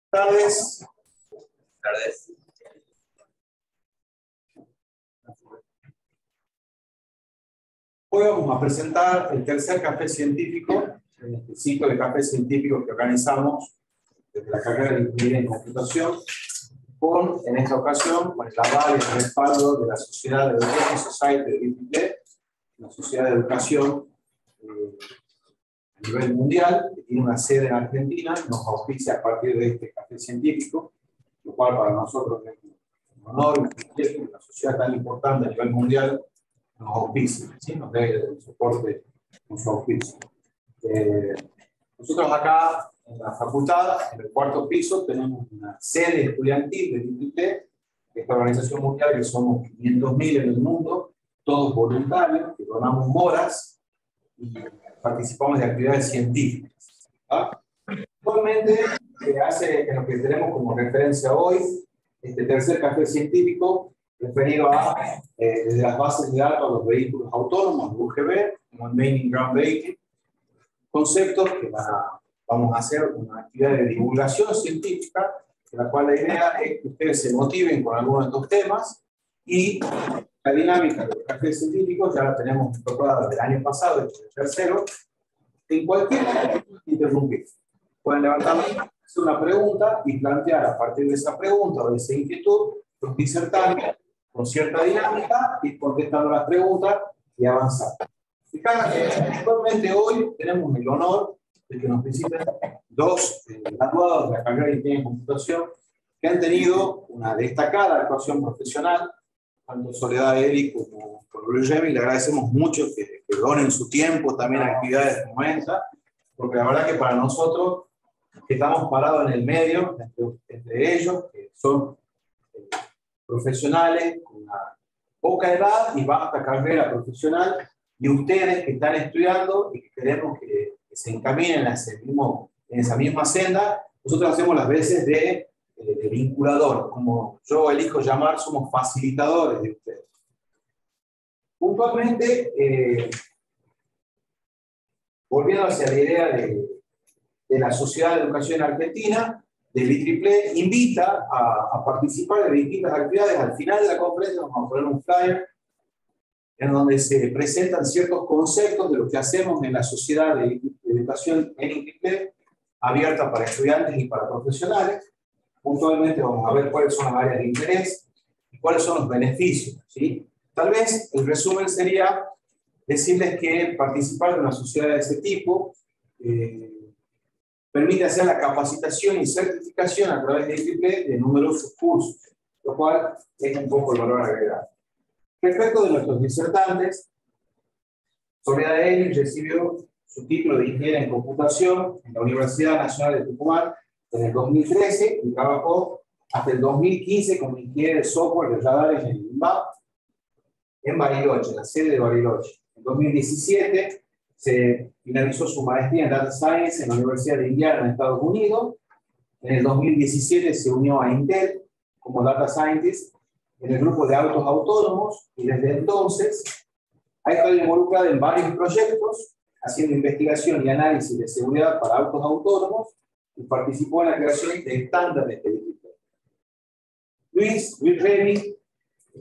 Tardes. Tardes. Hoy vamos a presentar el tercer café científico, el ciclo de café científico que organizamos desde la carrera de Ingeniería en Computación, en esta ocasión, con el aval y el respaldo de la Sociedad de Education Society de IEEE, una sociedad de educación a nivel mundial, que tiene una sede en Argentina, nos auspicia a partir de este café científico, lo cual para nosotros es un honor, un privilegio, una sociedad tan importante a nivel mundial nos auspicia, ¿sí? Nos dé el soporte con su auspicio. Nosotros acá en la facultad, en el cuarto piso, tenemos una sede estudiantil de IEEE, esta organización mundial, que somos 500.000 en el mundo, todos voluntarios, que donamos horas y participamos de actividades científicas. Actualmente, en lo que tenemos como referencia hoy, este tercer café científico, referido a desde las bases de datos a los vehículos autónomos, UGV, como el Main Ground Vehicle, conceptos que vamos a hacer una actividad de divulgación científica, en la cual la idea es que ustedes se motiven con algunos de estos temas, y la dinámica de los cafés científicos ya la tenemos preparada del año pasado, el tercero. En cualquier momento interrumpir. Pueden levantar la mano, hacer una pregunta y plantear a partir de esa pregunta o de esa inquietud los disertantes con cierta dinámica y contestando las preguntas y avanzar. Actualmente hoy tenemos el honor de que nos visiten dos graduados de la carrera de Ingeniería en Computación que han tenido una destacada actuación profesional, tanto Soledad Eri como Luis Remy. Le agradecemos mucho que donen su tiempo también a actividades como esta, porque la verdad que para nosotros, que estamos parados en el medio, entre ellos, que son profesionales con una poca edad y vasta carrera profesional, y ustedes que están estudiando y que queremos que se encaminen en esa misma senda, nosotros hacemos las veces de vinculador, como yo elijo llamar, somos facilitadores de ustedes. Puntualmente, volviendo hacia la idea de la Sociedad de Educación Argentina, del IEEE, invita a participar de distintas actividades. Al final de la conferencia vamos a poner un flyer en donde se presentan ciertos conceptos de lo que hacemos en la Sociedad de Educación en IEEE, abierta para estudiantes y para profesionales. Puntualmente vamos a ver cuáles son las áreas de interés y cuáles son los beneficios, ¿sí? Tal vez el resumen sería decirles que participar de una sociedad de ese tipo permite hacer la capacitación y certificación a través de IEEE de numerosos cursos, lo cual es un poco el valor agregado. Respecto de nuestros disertantes, Soledad Eri recibió su título de Ingeniera en Computación en la Universidad Nacional de Tucumán en el 2013 y trabajó hasta el 2015 como ingeniera de software de radares en el INVAP en Bariloche, la sede de Bariloche. En 2017 se finalizó su maestría en Data Science en la Universidad de Indiana en Estados Unidos. En el 2017 se unió a Intel como Data Scientist en el grupo de autos autónomos y desde entonces ha estado involucrada en varios proyectos haciendo investigación y análisis de seguridad para autos autónomos y participó en la creación de estándares de IEEE. Luis Remy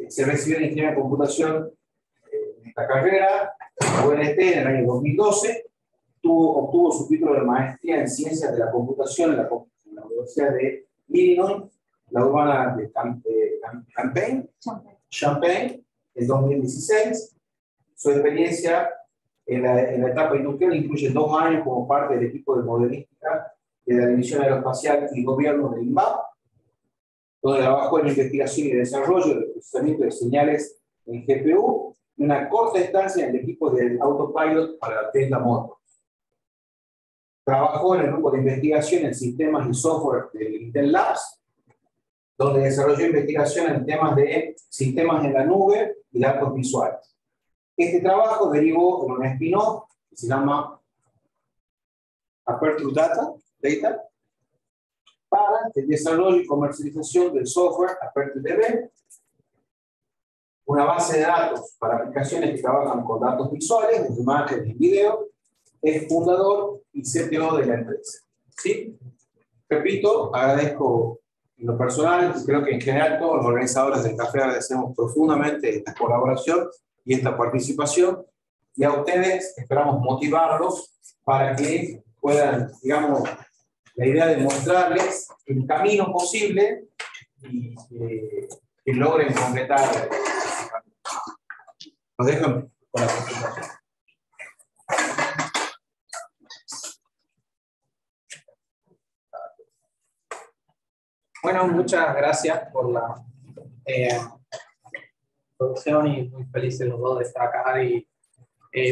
se recibió en Ingeniería en Computación en esta carrera, en UNT en el año 2012, obtuvo su título de maestría en Ciencias de la Computación en la Universidad de Illinois, la urbana de Champaign, en 2016. Su experiencia en la etapa industrial incluye 2 años como parte del equipo de modelística de la División Aeroespacial y Gobierno del INVAP, donde trabajó en investigación y desarrollo de procesamiento de señales en GPU, y una corta estancia en el equipo del autopilot para la Tesla Motors. Trabajó en el grupo de investigación en sistemas y software de Intel Labs, donde desarrolló investigación en temas de sistemas en la nube y datos visuales. Este trabajo derivó en un spin-off que se llama Aperture Data, para el desarrollo y comercialización del software ApertureDB, una base de datos para aplicaciones que trabajan con datos visuales, de imágenes y video. Es fundador y CTO de la empresa, ¿sí? repito, agradezco en lo personal, creo que en general todos los organizadores del café agradecemos profundamente esta colaboración y esta participación, y a ustedes esperamos motivarlos para que puedan, digamos, la idea de mostrarles el camino posible y que logren completar el camino. Nos dejan con la presentación. Bueno, muchas gracias por la producción y muy felices los dos de estar acá y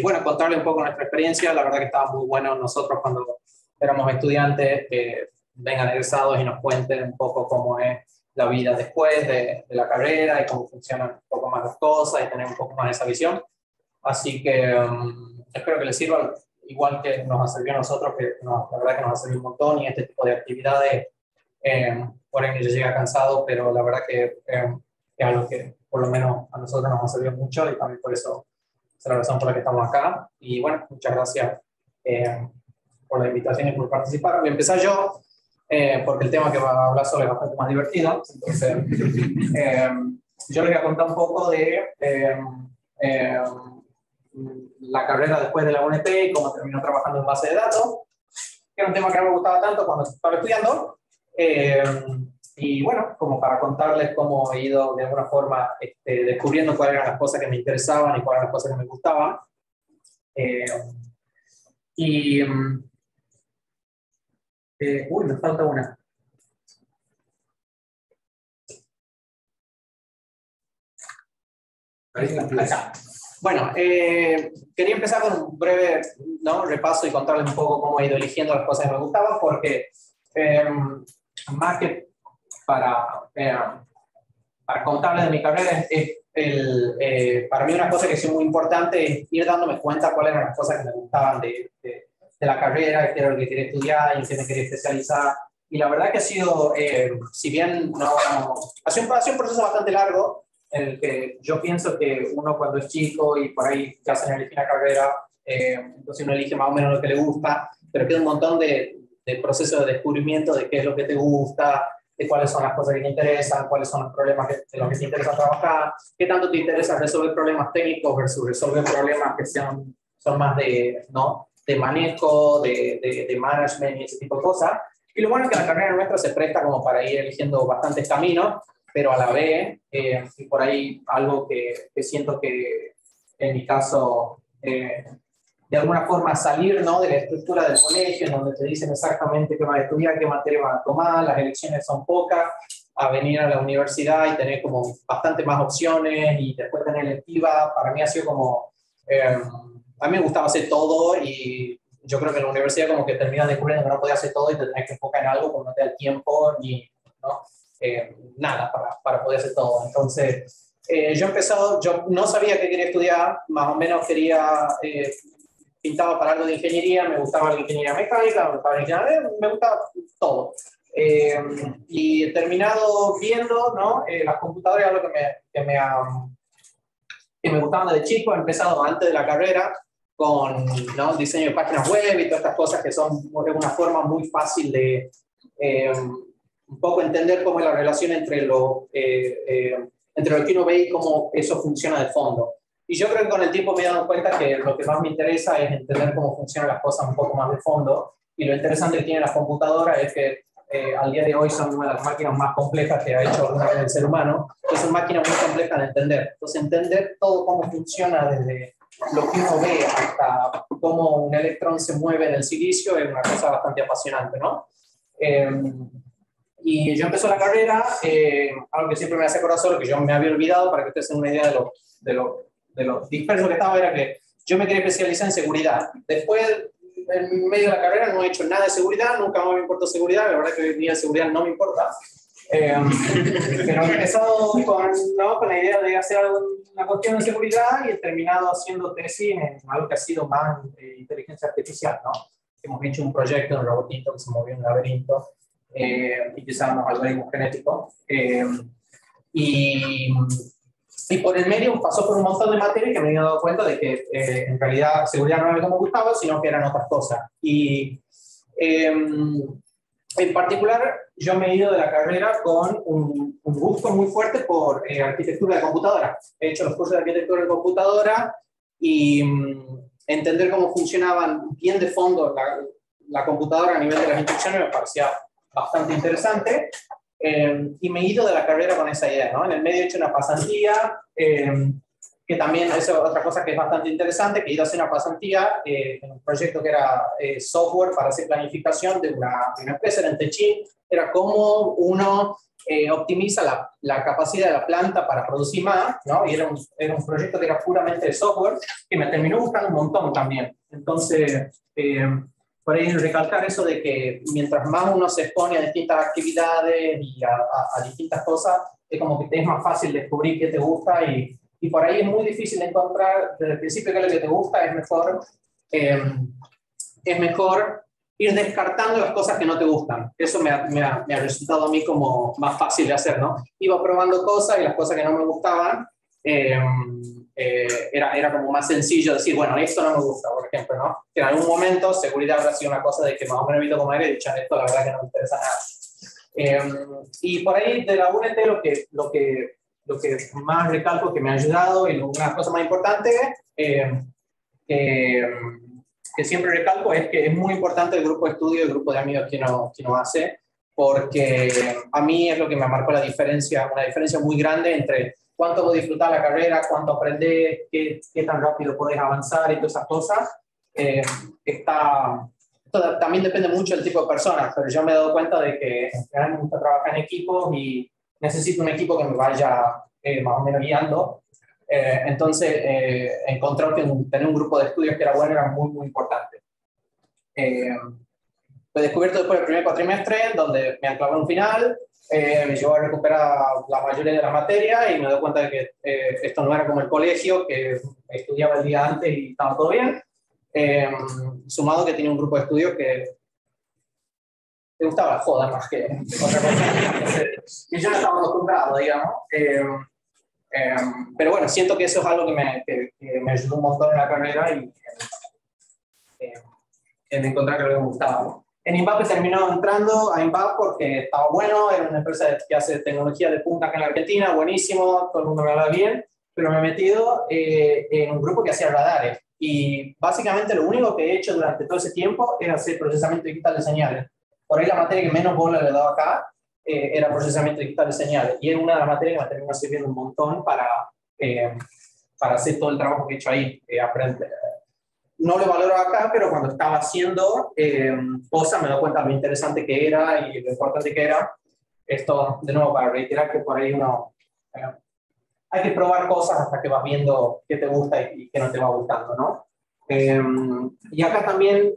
bueno, contarles un poco nuestra experiencia. La verdad que estaba muy bueno nosotros cuando éramos estudiantes, que vengan egresados y nos cuenten un poco cómo es la vida después de la carrera y cómo funcionan un poco más las cosas y tener un poco más esa visión. Así que espero que les sirva igual que nos ha servido a nosotros, que la verdad que nos ha servido un montón, y este tipo de actividades por ahí me llega cansado, pero la verdad que es algo que por lo menos a nosotros nos ha servido mucho y también por eso es la razón por la que estamos acá. Y bueno, muchas gracias por la invitación y por participar. Voy a empezar yo, porque el tema que va a hablar sobre es bastante más divertido. Entonces, yo les voy a contar un poco de la carrera después de la UNP y cómo terminó trabajando en base de datos, que era un tema que no me gustaba tanto cuando estaba estudiando. Y bueno, como para contarles cómo he ido de alguna forma descubriendo cuáles eran las cosas que me interesaban y cuáles eran las cosas que me gustaban. Me falta una. Acá. Bueno, quería empezar con un breve repaso y contarles un poco cómo he ido eligiendo las cosas que me gustaban, porque más que para contarles de mi carrera, para mí una cosa que es muy importante es ir dándome cuenta cuáles eran las cosas que me gustaban de la carrera, qué era lo que quería estudiar y en qué me quería especializar. Y la verdad que ha sido, si bien ha sido un proceso bastante largo, en el que yo pienso que uno cuando es chico y por ahí ya se elige una carrera, entonces uno elige más o menos lo que le gusta, pero queda un montón de proceso de descubrimiento de qué es lo que te gusta, de cuáles son las cosas que te interesan, cuáles son los problemas de los que te interesa trabajar, qué tanto te interesa resolver problemas técnicos versus resolver problemas que son más de manejo, de management y ese tipo de cosas. Y lo bueno es que la carrera nuestra se presta como para ir eligiendo bastantes caminos, pero a la vez, y por ahí algo que siento que en mi caso, de alguna forma salir de la estructura del colegio, en donde te dicen exactamente qué vas a estudiar, qué materia vas a tomar, las elecciones son pocas, a venir a la universidad y tener como bastante más opciones y después tener electiva, para mí ha sido como, a mí me gustaba hacer todo y yo creo que en la universidad como que terminas descubriendo que no podías hacer todo y te tenés que enfocar en algo porque no te da el tiempo ni nada para poder hacer todo. Entonces, yo no sabía qué quería estudiar, más o menos pintaba para algo de ingeniería, me gustaba la ingeniería mecánica, me gustaba todo. Y he terminado viendo, las computadoras, algo que me gustaban desde chico. He empezado antes de la carrera con diseño de páginas web y todas estas cosas que son una forma muy fácil de un poco entender cómo es la relación entre lo que uno ve y cómo eso funciona de fondo. Y yo creo que con el tiempo me he dado cuenta que lo que más me interesa es entender cómo funcionan las cosas un poco más de fondo. Y lo interesante que tienen las computadoras es que al día de hoy son una de las máquinas más complejas que ha hecho alguna vez el ser humano. Y son máquinas muy complejas de entender. Entonces, entender todo cómo funciona desde lo que uno ve hasta cómo un electrón se mueve en el silicio es una cosa bastante apasionante, ¿no? Y yo empecé la carrera, algo que siempre me hace corazón, que yo me había olvidado, para que ustedes tengan una idea de lo disperso que estaba, era que yo me quería especializar en seguridad. Después, en medio de la carrera, no he hecho nada de seguridad, nunca más me importó seguridad, la verdad que hoy día seguridad no me importa. Pero he empezado con la idea de hacer una cuestión de seguridad y he terminado haciendo tesis en algo que ha sido más inteligencia artificial, ¿no? Hemos hecho un proyecto de un robotito que se movió en un laberinto, utilizamos algoritmos genéticos. Y por el medio pasó por un montón de materias que me he dado cuenta de que en realidad seguridad no era lo que me gustaba, sino que eran otras cosas. Y En particular, yo me he ido de la carrera con un gusto muy fuerte por arquitectura de computadora. He hecho los cursos de arquitectura de computadora y entender cómo funcionaban bien de fondo la computadora a nivel de las instrucciones me parecía bastante interesante. Y me he ido de la carrera con esa idea, ¿no? En el medio he hecho una pasantía, que también es otra cosa que es bastante interesante, que he ido a hacer una pasantía en un proyecto que era software para hacer planificación de una empresa, era en Techín, era cómo uno optimiza la capacidad de la planta para producir más, ¿no? Y era un proyecto que era puramente de software, que me terminó gustando un montón también. Entonces, por ahí recalcar eso de que mientras más uno se expone a distintas actividades y a distintas cosas, es como que te es más fácil descubrir qué te gusta y por ahí es muy difícil encontrar desde el principio qué es lo que te gusta, es mejor ir descartando las cosas que no te gustan. Eso me ha resultado a mí como más fácil de hacer, ¿no? Iba probando cosas y las cosas que no me gustaban, era como más sencillo decir, bueno, esto no me gusta, por ejemplo, ¿no? Que en algún momento seguridad habrá sido una cosa de que más o menos he visto comer y he dicho, esto la verdad que no me interesa nada. Y por ahí de la UNT lo que más recalco que me ha ayudado y una de las cosas más importantes que siempre recalco es que es muy importante el grupo de estudio, el grupo de amigos que uno hace, porque a mí es lo que me marcó la diferencia, una diferencia muy grande entre cuánto puedes disfrutar la carrera, cuánto aprendes, qué tan rápido puedes avanzar y todas esas cosas. Esto también depende mucho del tipo de personas, pero yo me he dado cuenta de que en general me gusta trabajar en equipos y necesito un equipo que me vaya más o menos guiando. Entonces, encontrar que tener un grupo de estudios que era bueno era muy, muy importante. Lo he descubierto después del primer cuatrimestre, donde me anclaba en un final, me llevó a recuperar la mayoría de las materias y me doy cuenta de que esto no era como el colegio, que estudiaba el día antes y estaba todo bien. Sumado que tenía un grupo de estudios que le gustaba la joda más que otra cosa. Y yo no estaba acostumbrado, digamos. Pero bueno, siento que eso es algo que me ayudó un montón en la carrera y en encontrar que me gustaba. En INVAP terminó entrando a INVAP porque estaba bueno, era una empresa que hace tecnología de punta acá en la Argentina, buenísimo, todo el mundo me habla bien, pero me he metido en un grupo que hacía radares. Y básicamente lo único que he hecho durante todo ese tiempo era hacer procesamiento digital de señales. Por ahí la materia que menos bola le he dado acá era procesamiento digital de señales. Y es una de las materias que me terminó sirviendo un montón para hacer todo el trabajo que he hecho ahí. No lo valoro acá, pero cuando estaba haciendo cosas me doy cuenta de lo interesante que era y lo importante que era. Esto, de nuevo, para reiterar que por ahí uno hay que probar cosas hasta que vas viendo qué te gusta y qué no te va gustando, ¿no? Y acá también,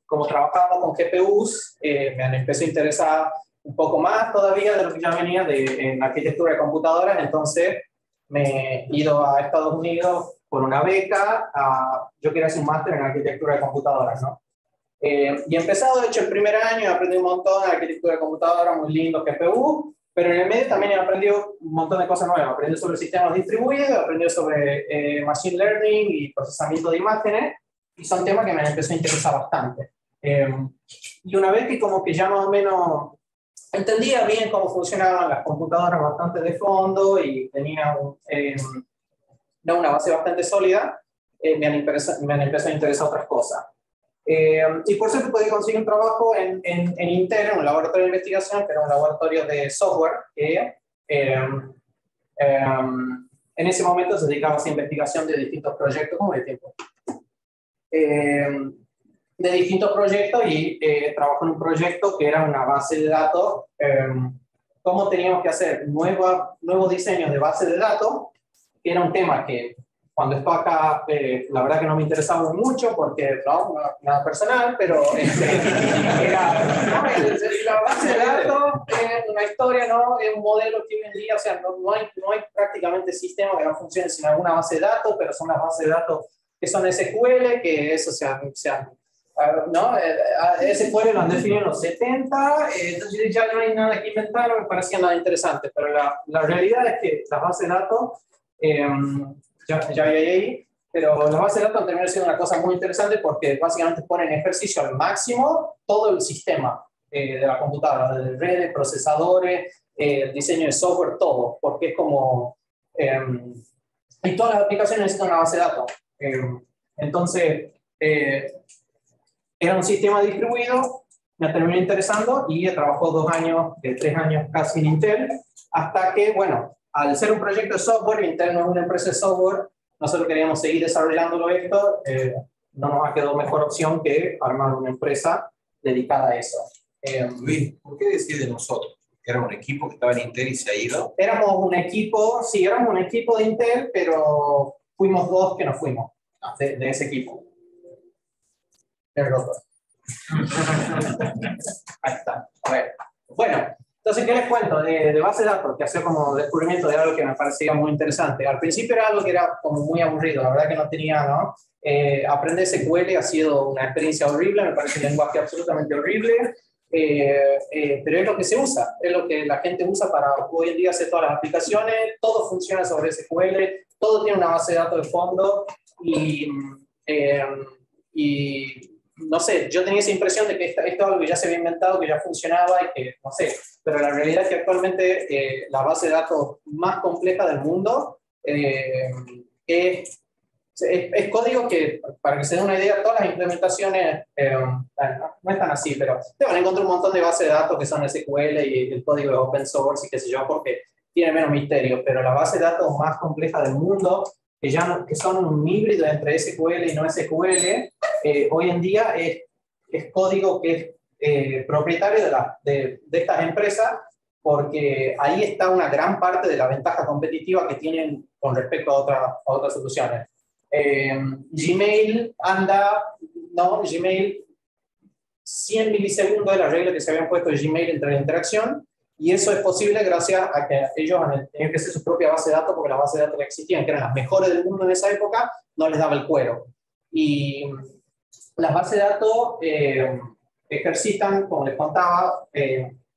como trabajamos con GPUs, me han empezado a interesar un poco más todavía de lo que ya venía en arquitectura de computadoras, entonces me he ido a Estados Unidos por una beca, yo quería hacer un máster en arquitectura de computadoras, ¿no? Y he empezado, de hecho, el primer año, he aprendido un montón de arquitectura de computadoras, muy lindo, GPU, pero en el medio también he aprendido un montón de cosas nuevas. Aprendí sobre sistemas distribuidos, aprendí sobre machine learning y procesamiento de imágenes, y son temas que me empezó a interesar bastante. Y una vez que como que ya más o menos entendía bien cómo funcionaban las computadoras bastante de fondo y tenía una base bastante sólida, me han empezado a interesar otras cosas. Y por suerte pude conseguir un trabajo en Intel, en un laboratorio de investigación, que era un laboratorio de software, que en ese momento se dedicaba a hacer investigación de distintos proyectos, como de tiempo. De distintos proyectos y trabajó en un proyecto que era una base de datos, cómo teníamos que hacer nuevos diseños de base de datos, que era un tema que cuando estaba acá, la verdad que no me interesaba mucho porque no nada personal, pero la base de datos es una historia, ¿no? Es un modelo que hoy en día, o sea, no hay prácticamente sistema que no funcione sin alguna base de datos, pero son las bases de datos que son SQL, que eso ¿no? SQL lo han definido en los 70, entonces ya no hay nada que inventar, no me parecía nada interesante, pero la realidad es que las bases de datos ya había ahí, pero las bases de datos terminan siendo una cosa muy interesante porque básicamente ponen en ejercicio al máximo todo el sistema. de la computadora, de redes, procesadores, diseño de software, todo, porque es como... y todas las aplicaciones necesitan una base de datos. Entonces, era un sistema distribuido, me terminó interesando y trabajó 2 años, 3 años casi en Intel, hasta que, bueno, al ser un proyecto de software, Intel no es una empresa de software, nosotros queríamos seguir desarrollándolo esto, no nos ha quedado mejor opción que armar una empresa dedicada a eso. Luis, ¿por qué decís de nosotros? ¿Era un equipo que estaba en Intel y se ha ido? Éramos un equipo, sí, éramos un equipo de Intel, pero fuimos 2 que nos fuimos de ese equipo. El rotor. Ahí está. A ver. Bueno, entonces, ¿qué les cuento? De base de datos, que hacía como descubrimiento de algo que me parecía muy interesante. Al principio era algo que era como muy aburrido, la verdad que no tenía, ¿no? Aprender SQL ha sido una experiencia horrible, me parece un lenguaje absolutamente horrible, pero es lo que se usa, es lo que la gente usa para hoy en día hacer todas las aplicaciones, todo funciona sobre SQL, todo tiene una base de datos de fondo y no sé, yo tenía esa impresión de que esto es algo que ya se había inventado, que ya funcionaba y que, no sé, pero la realidad es que actualmente la base de datos más compleja del mundo es código que, para que se den una idea, todas las implementaciones, no están así, pero te van a encontrar un montón de bases de datos que son SQL y el código es open source y qué sé yo, porque tiene menos misterio, pero la base de datos más compleja del mundo, que son un híbrido entre SQL y no SQL, hoy en día es código que es propietario de estas empresas, porque ahí está una gran parte de la ventaja competitiva que tienen con respecto a otras soluciones. Gmail Gmail 100 milisegundos de la regla que se habían puesto de Gmail entre la interacción, y eso es posible gracias a que ellos han tenido que hacer su propia base de datos, porque las bases de datos que existían, que eran las mejores del mundo en esa época, no les daba el cuero. Y las bases de datos ejercitan, como les contaba,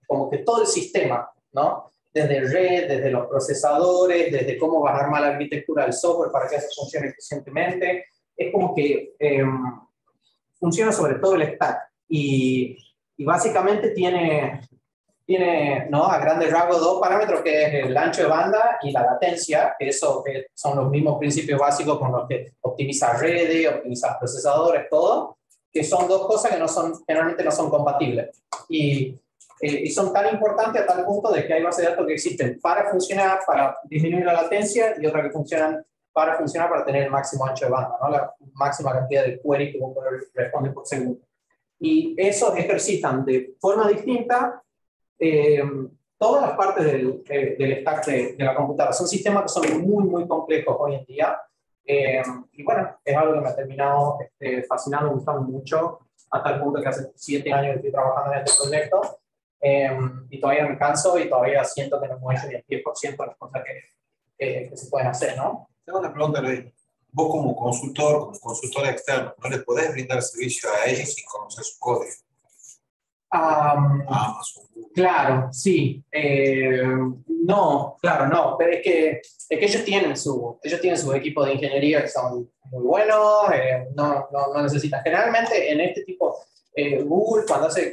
como que todo el sistema, ¿no? Desde red, desde los procesadores, desde cómo vas a armar la arquitectura del software para que eso funcione eficientemente. Es como que funciona sobre todo el stack. Y básicamente tiene ¿no? A grandes rasgos 2 parámetros, que es el ancho de banda y la latencia, que son los mismos principios básicos con los que optimizar redes, optimizar procesadores, todo, que son 2 cosas que generalmente no son compatibles. Y son tan importantes a tal punto de que hay bases de datos que existen para funcionar, para disminuir la latencia, y otras que funcionan para tener el máximo ancho de banda, ¿no? La máxima cantidad de query que vos podés responder por segundo. Y esos ejercitan de forma distinta todas las partes del stack de la computadora. Son sistemas que son muy, muy complejos hoy en día. Y bueno, es algo que me ha terminado fascinando, gustando mucho, hasta el punto que hace 7 años que estoy trabajando en este proyecto. Y todavía me canso y todavía siento que no hemos hecho ni el 10% de las cosas que se pueden hacer, ¿no? Tengo una pregunta, Luis. Vos como consultor externo, ¿no le podés brindar servicio a ellos sin conocer su código? Claro, sí. No, claro, no. Pero es que ellos tienen su equipo de ingeniería que son muy buenos, no necesitan. Generalmente en este tipo, Google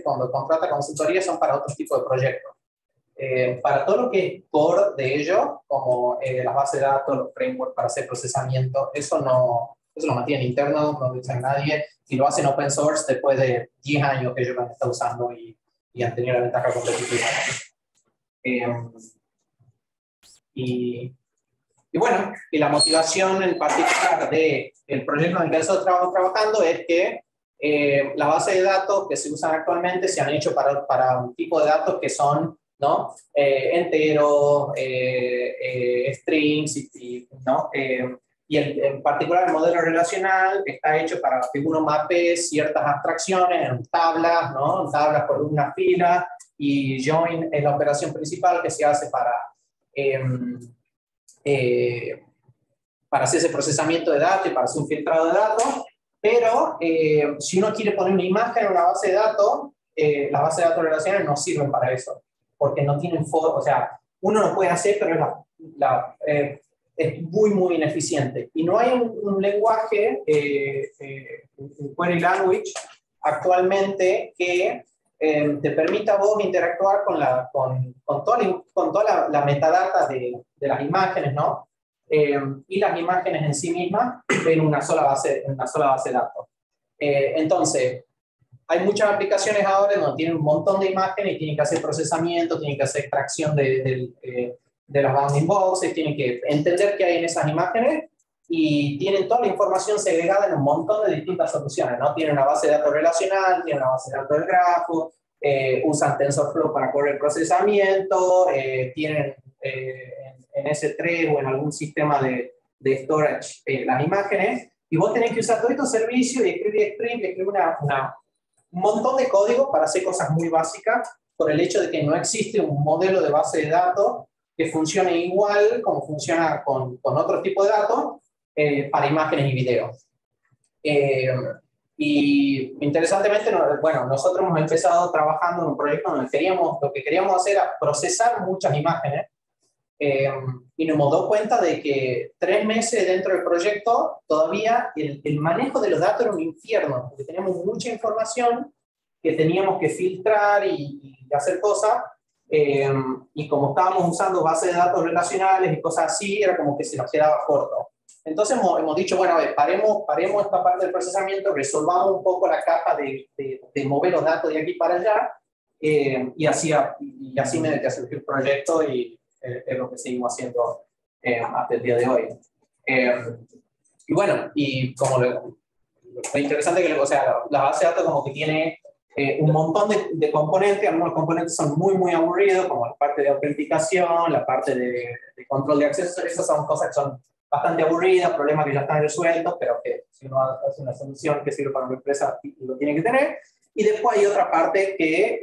cuando contrata consultoría son para otro tipo de proyectos. Para todo lo que es core de ellos, como las bases de datos, los frameworks para hacer procesamiento, eso lo mantienen interno, no lo usa nadie. Si lo hacen open source, después de 10 años que ellos lo han estado usando y han tenido la ventaja competitiva. Y bueno, y la motivación en particular del proyecto en el que nosotros estamos trabajando es que las bases de datos que se usan actualmente se han hecho para un tipo de datos que son, ¿no? Enteros, strings, ¿no? Y en particular el modelo relacional está hecho para que uno mapee ciertas abstracciones en tablas, ¿no? En tablas, columnas, filas, y join es la operación principal que se hace para hacer ese procesamiento de datos y para hacer un filtrado de datos. Pero si uno quiere poner una imagen en una base de datos, las bases de datos relacionales no sirven para eso, porque no tienen o sea, uno lo puede hacer, pero es muy, muy ineficiente. Y no hay un lenguaje, un query language, actualmente que te permite a vos interactuar con toda la metadata de las imágenes, ¿no? Y las imágenes en sí mismas en una sola base de datos. Entonces, hay muchas aplicaciones ahora donde tienen un montón de imágenes y tienen que hacer procesamiento, tienen que hacer extracción de las bounding boxes, tienen que entender qué hay en esas imágenes y tienen toda la información segregada en un montón de distintas soluciones, ¿no? Tienen una base de datos relacional, tienen una base de datos del grafo, usan TensorFlow para correr el procesamiento, tienen en S3 o en algún sistema de storage las imágenes, y vos tenés que usar todos estos servicios y escribir un montón de código para hacer cosas muy básicas, por el hecho de que no existe un modelo de base de datos que funcione igual como funciona con otro tipo de datos para imágenes y videos. Y interesantemente, bueno, nosotros hemos empezado trabajando en un proyecto donde lo que queríamos hacer era procesar muchas imágenes, y nos hemos dado cuenta de que 3 meses dentro del proyecto todavía el manejo de los datos era un infierno, porque teníamos mucha información que teníamos que filtrar y hacer cosas, y como estábamos usando bases de datos relacionales y cosas así, era como que se nos quedaba corto. Entonces hemos dicho, bueno, a ver, paremos esta parte del procesamiento, resolvamos un poco la capa de mover los datos de aquí para allá, y así me surgió el proyecto y es lo que seguimos haciendo hasta el día de hoy. Y bueno, y como lo interesante es que, o sea, la base de datos como que tiene un montón de componentes. Algunos componentes son muy aburridos, como la parte de autenticación, la parte de control de acceso. Esas son cosas que son bastante aburridas, problemas que ya están resueltos, pero que si uno hace una solución que sirve para una empresa, lo tiene que tener. Y después hay otra parte que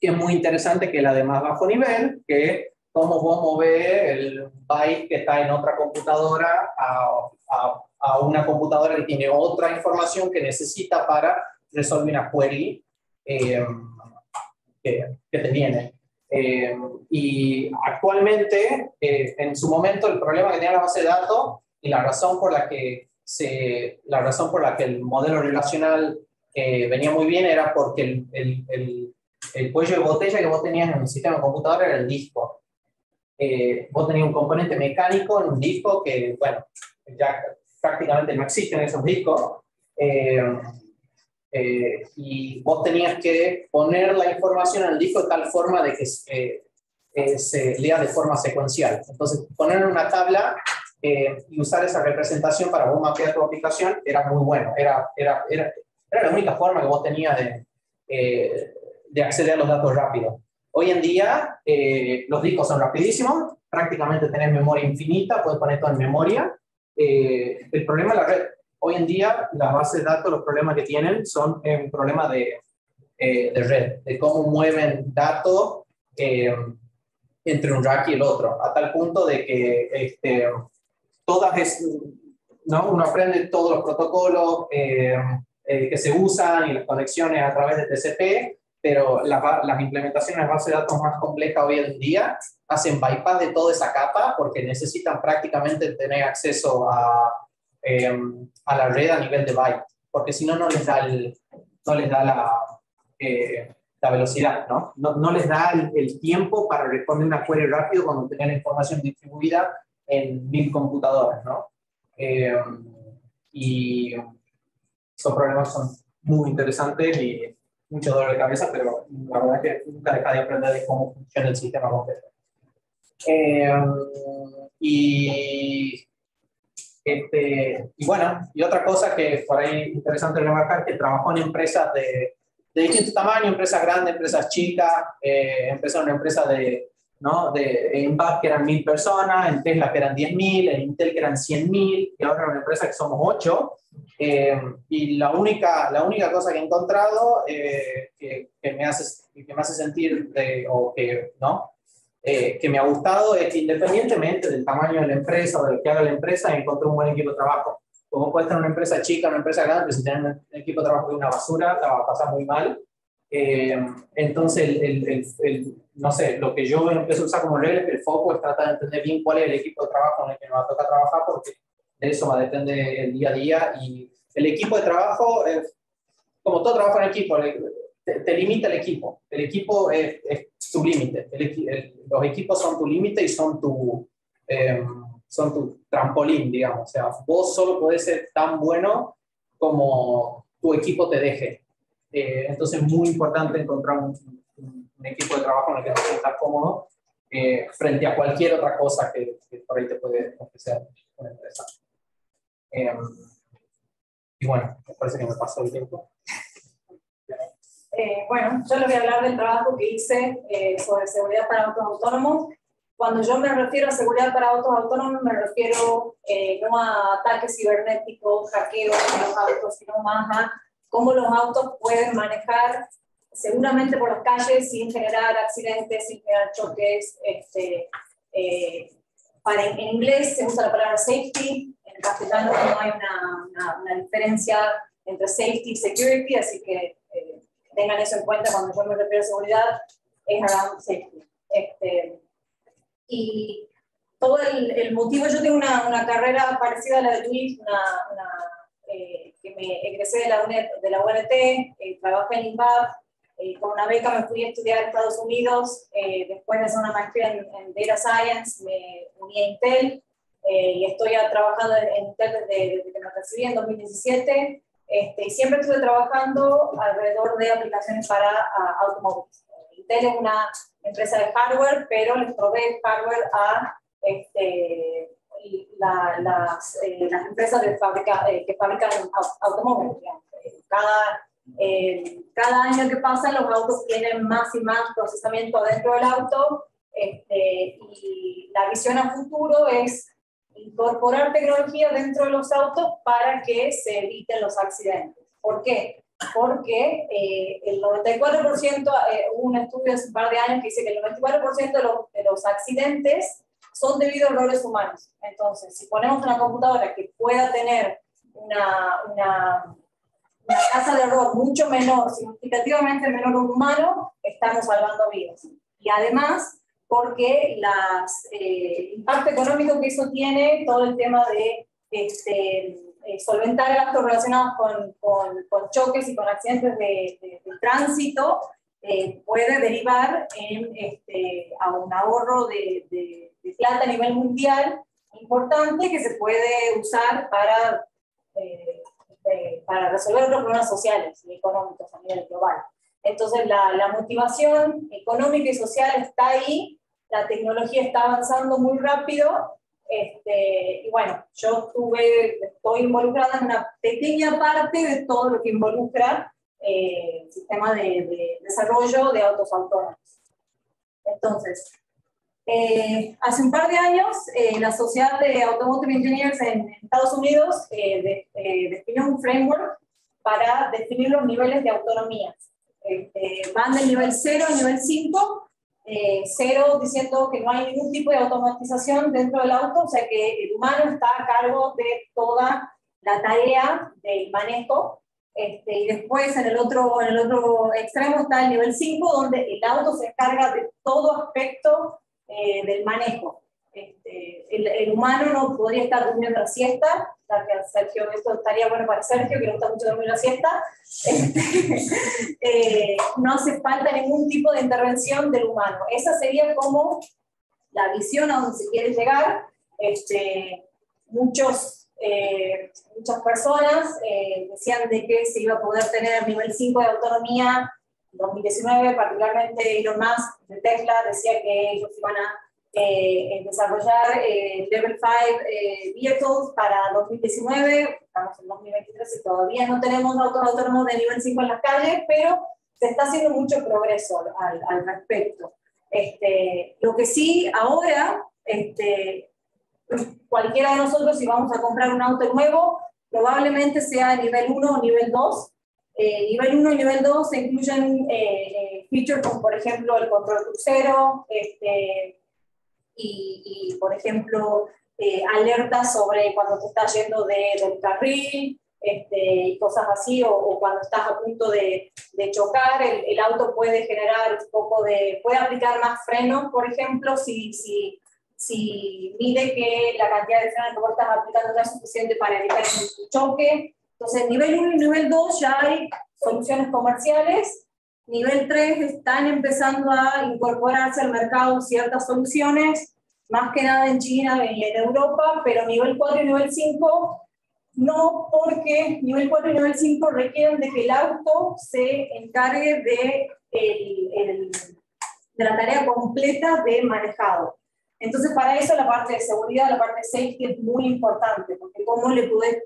es muy interesante, que es la de más bajo nivel, que es cómo vos movés el byte que está en otra computadora a una computadora que tiene otra información que necesita para resolver una query que te viene. Y actualmente, en su momento, el problema que tenía la base de datos y la razón por la que el modelo relacional venía muy bien era porque el cuello de botella que vos tenías en el sistema de computadora era el disco. Vos tenías un componente mecánico en un disco que, bueno, ya prácticamente no existen esos discos, y vos tenías que poner la información en el disco de tal forma de que se lea de forma secuencial. Entonces, poner una tabla y usar esa representación para vos mapear tu aplicación era muy bueno. Era la única forma que vos tenías de acceder a los datos rápido. Hoy en día, los discos son rapidísimos, prácticamente tenés memoria infinita, puedes poner todo en memoria. El problema de la red, hoy en día, las bases de datos, los problemas que tienen son un problema de red, de cómo mueven datos entre un rack y el otro, a tal punto de que ¿no? Uno aprende todos los protocolos que se usan y las conexiones a través de TCP, pero las implementaciones de bases de datos más complejas hoy en día hacen bypass de toda esa capa porque necesitan prácticamente tener acceso a la red a nivel de byte, porque si no, no les da la velocidad, ¿no? No les da el tiempo para responder una query rápido cuando tienen información distribuida en 1000 computadoras, ¿no? Y esos problemas son muy interesantes y mucho dolor de cabeza, pero la verdad es que nunca deja de aprender de cómo funciona el sistema completo. Y bueno, y otra cosa que por ahí interesante remarcar, que trabajó en empresas de distintos tamaños, empresas grandes, empresas chicas, empezó en una empresa en BAT que eran 1000 personas, en Tesla que eran 10.000, en Intel que eran 100.000, y ahora en una empresa que somos 8. Y la única cosa que he encontrado que me hace sentir, que me ha gustado, es que independientemente del tamaño de la empresa o de lo que haga la empresa, encontré un buen equipo de trabajo. Como puedes tener una empresa chica, una empresa grande, pero si tienes un equipo de trabajo de una basura, la va a pasar muy mal. Entonces, no sé, lo que yo empecé a usar como regla es que el foco es tratar de entender bien cuál es el equipo de trabajo en el que nos va a tocar trabajar, porque de eso va a depender el día a día. Y el equipo de trabajo, como todo trabajo en equipo, te limita el equipo. El equipo es tu límite. Los equipos son tu límite y son tu trampolín, digamos. O sea, vos solo podés ser tan bueno como tu equipo te deje. Entonces es muy importante encontrar un equipo de trabajo en el que te sientas cómodo frente a cualquier otra cosa que por ahí te puede ofrecer una empresa. Y bueno, me parece que me pasó el tiempo. Bueno, yo les voy a hablar del trabajo que hice sobre seguridad para autos autónomos. Cuando yo me refiero a seguridad para autos autónomos, me refiero no a ataques cibernéticos, hackeos de los autos, sino más a cómo los autos pueden manejar seguramente por las calles sin generar accidentes, sin generar choques. En inglés se usa la palabra safety, en castellano no hay una diferencia entre safety y security, así que tengan eso en cuenta cuando yo me refiero a seguridad, es around safety. Y todo el motivo, yo tengo una carrera parecida a la de Luis, que me egresé de la UNT, trabajé en INVAP, con una beca me fui a estudiar a Estados Unidos, después de hacer una maestría en Data Science me uní a Intel, y estoy trabajando en Intel desde que me recibí en 2017, y siempre estuve trabajando alrededor de aplicaciones para automóviles. Intel es una empresa de hardware, pero les provee hardware a las empresas que fabrican automóviles. Cada año que pasa los autos tienen más y más procesamiento dentro del auto, y la visión a futuro es incorporar tecnología dentro de los autos para que se eviten los accidentes. ¿Por qué? Porque el 94%, hubo un estudio hace un par de años que dice que el 94% de los accidentes son debido a errores humanos. Entonces, si ponemos una computadora que pueda tener una tasa de error mucho menor, significativamente menor a un humano, estamos salvando vidas. Y además, porque el impacto económico que eso tiene, todo el tema de solventar gastos relacionados con choques y con accidentes de tránsito, puede derivar a un ahorro de plata a nivel mundial importante que se puede usar para resolver otros problemas sociales y económicos a nivel global. Entonces la motivación económica y social está ahí, la tecnología está avanzando muy rápido, y bueno, yo estoy involucrada en una pequeña parte de todo lo que involucra el sistema de desarrollo de autos autónomos. Entonces, hace un par de años, la Sociedad de Automotive Engineers en Estados Unidos definió un framework para definir los niveles de autonomía. Van del nivel 0 al nivel 5, 0 diciendo que no hay ningún tipo de automatización dentro del auto, o sea que el humano está a cargo de toda la tarea del manejo, y después en el otro extremo está el nivel 5, donde el auto se encarga de todo aspecto del manejo. El humano no podría estar durmiendo la siesta, Sergio, esto estaría bueno para Sergio, que le gusta mucho dormir la siesta. No hace falta ningún tipo de intervención del humano. Esa sería como la visión a donde se quiere llegar. Muchas personas decían de que se iba a poder tener nivel 5 de autonomía en 2019, particularmente Elon Musk de Tesla decía que ellos iban a desarrollar Level 5 vehicles para 2019, estamos en 2023 y todavía no tenemos autos autónomos de nivel 5 en las calles, pero se está haciendo mucho progreso al respecto. Lo que sí, ahora, cualquiera de nosotros, si vamos a comprar un auto nuevo, probablemente sea nivel 1 o nivel 2. Nivel 1 y nivel 2 se incluyen features como, por ejemplo, el control crucero, y por ejemplo, alertas sobre cuando te estás yendo del carril, y cosas así, o cuando estás a punto de chocar, el auto puede generar un poco puede aplicar más frenos, por ejemplo, si mide que la cantidad de frenos que vos estás aplicando no es suficiente para evitar un choque. Entonces, nivel 1 y nivel 2 ya hay soluciones comerciales Nivel 3 están empezando a incorporarse al mercado ciertas soluciones, más que nada en China y en Europa, pero nivel 4 y nivel 5 no, porque nivel 4 y nivel 5 requieren de que el auto se encargue de la tarea completa de manejado. Entonces, para eso la parte de seguridad, la parte de safety es muy importante, porque cómo le podés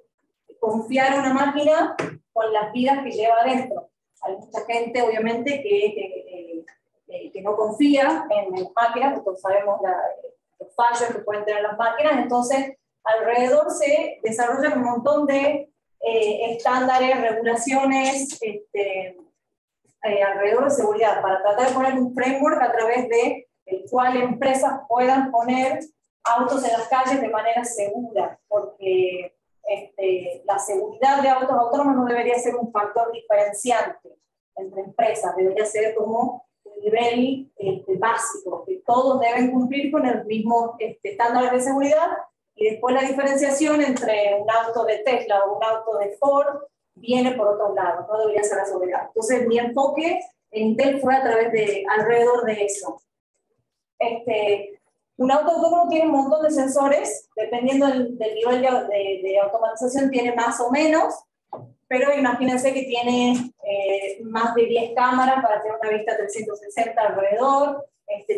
confiar a una máquina con las vidas que lleva adentro. Hay mucha gente, obviamente, que no confía en las máquinas, porque sabemos los fallos que pueden tener las máquinas. Entonces, alrededor se desarrollan un montón de estándares, regulaciones, alrededor de seguridad, para tratar de poner un framework a través de el cual empresas puedan poner autos en las calles de manera segura, porque la seguridad de autos autónomos no debería ser un factor diferenciante entre empresas, debería ser como un nivel básico, que todos deben cumplir con el mismo estándar de seguridad, y después la diferenciación entre un auto de Tesla o un auto de Ford viene por otro lado, no debería ser la seguridad. Entonces mi enfoque en Intel fue alrededor de eso. Un auto autónomo tiene un montón de sensores, dependiendo del nivel de automatización tiene más o menos, pero imagínense que tiene más de 10 cámaras para tener una vista 360 alrededor,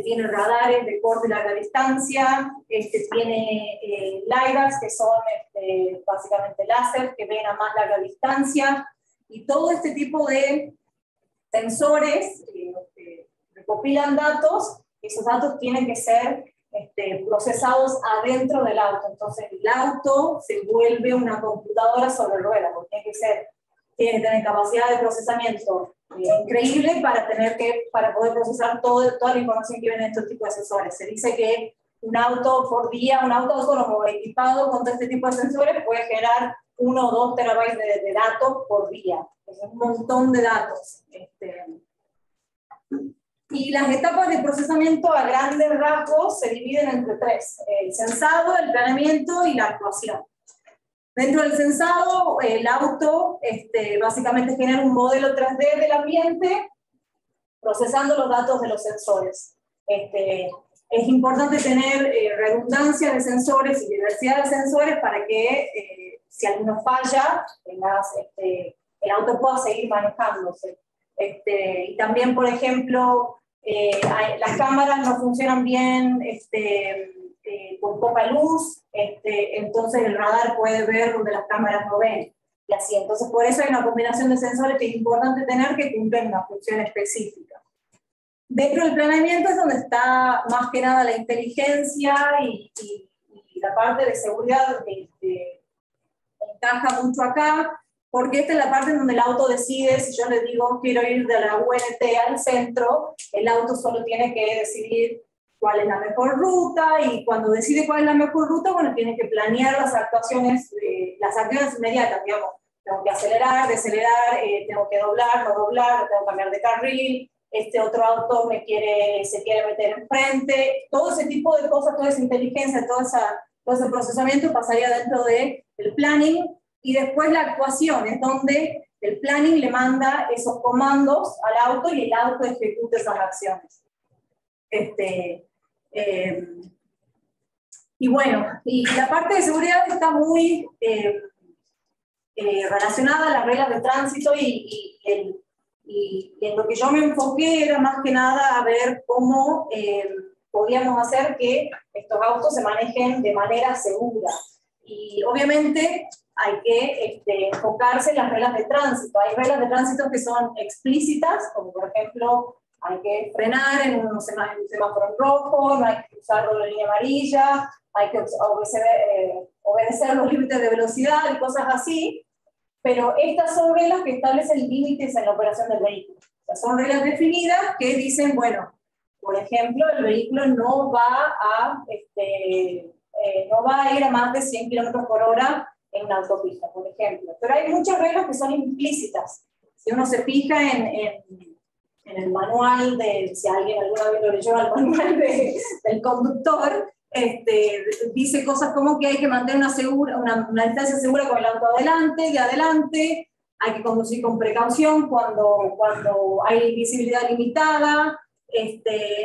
tiene radares de corta y larga distancia, tiene LiDARs, que son básicamente láser, que ven a más larga distancia, y todo este tipo de sensores recopilan datos. Esos datos tienen que ser procesados adentro del auto. Entonces el auto se vuelve una computadora sobre ruedas, porque tiene que tener capacidad de procesamiento increíble para poder procesar toda la información que viene de estos tipos de sensores. Se dice que un auto por día, un auto autónomo equipado con todo este tipo de sensores puede generar 1 o 2 terabytes de datos por día. Es un montón de datos. Y las etapas de procesamiento a grandes rasgos se dividen entre 3: el sensado, el planeamiento y la actuación. Dentro del sensado, el auto básicamente genera un modelo 3D del ambiente procesando los datos de los sensores. Es importante tener redundancia de sensores y diversidad de sensores para que si alguno falla, el auto pueda seguir manejándose. Y también, por ejemplo, las cámaras no funcionan bien con poca luz, entonces el radar puede ver donde las cámaras no ven, y así. Entonces, por eso hay una combinación de sensores que es importante tener, que cumplen una función específica. Dentro del planeamiento es donde está más que nada la inteligencia y la parte de seguridad encaja mucho acá, porque esta es la parte en donde el auto decide. Si yo le digo quiero ir de la UNT al centro, el auto solo tiene que decidir cuál es la mejor ruta, y cuando decide cuál es la mejor ruta, bueno, tiene que planear las acciones inmediatas, digamos. Tengo que acelerar, decelerar, tengo que doblar, no doblar, tengo que cambiar de carril, otro auto se quiere meter enfrente. Todo ese tipo de cosas, toda esa inteligencia, todo ese procesamiento pasaría dentro del planning. Y después la actuación, es donde el planning le manda esos comandos al auto y el auto ejecuta esas acciones. Y bueno, y la parte de seguridad está muy relacionada a las reglas de tránsito, y en lo que yo me enfoqué era más que nada a ver cómo podíamos hacer que estos autos se manejen de manera segura. Y obviamente hay que enfocarse en las reglas de tránsito. Hay reglas de tránsito que son explícitas, como por ejemplo, hay que frenar en un semáforo en rojo, no hay que cruzar la línea amarilla, hay que obedecer los límites de velocidad y cosas así, pero estas son reglas que establecen límites en la operación del vehículo. O sea, son reglas definidas que dicen, bueno, por ejemplo, el vehículo no va a ir a más de 100 km/h en una autopista, por ejemplo. Pero hay muchas reglas que son implícitas. Si uno se fija en el manual si alguien alguna vez lo leyó, al manual del conductor, dice cosas como que hay que mantener una distancia segura con el auto de adelante, hay que conducir con precaución cuando hay visibilidad limitada,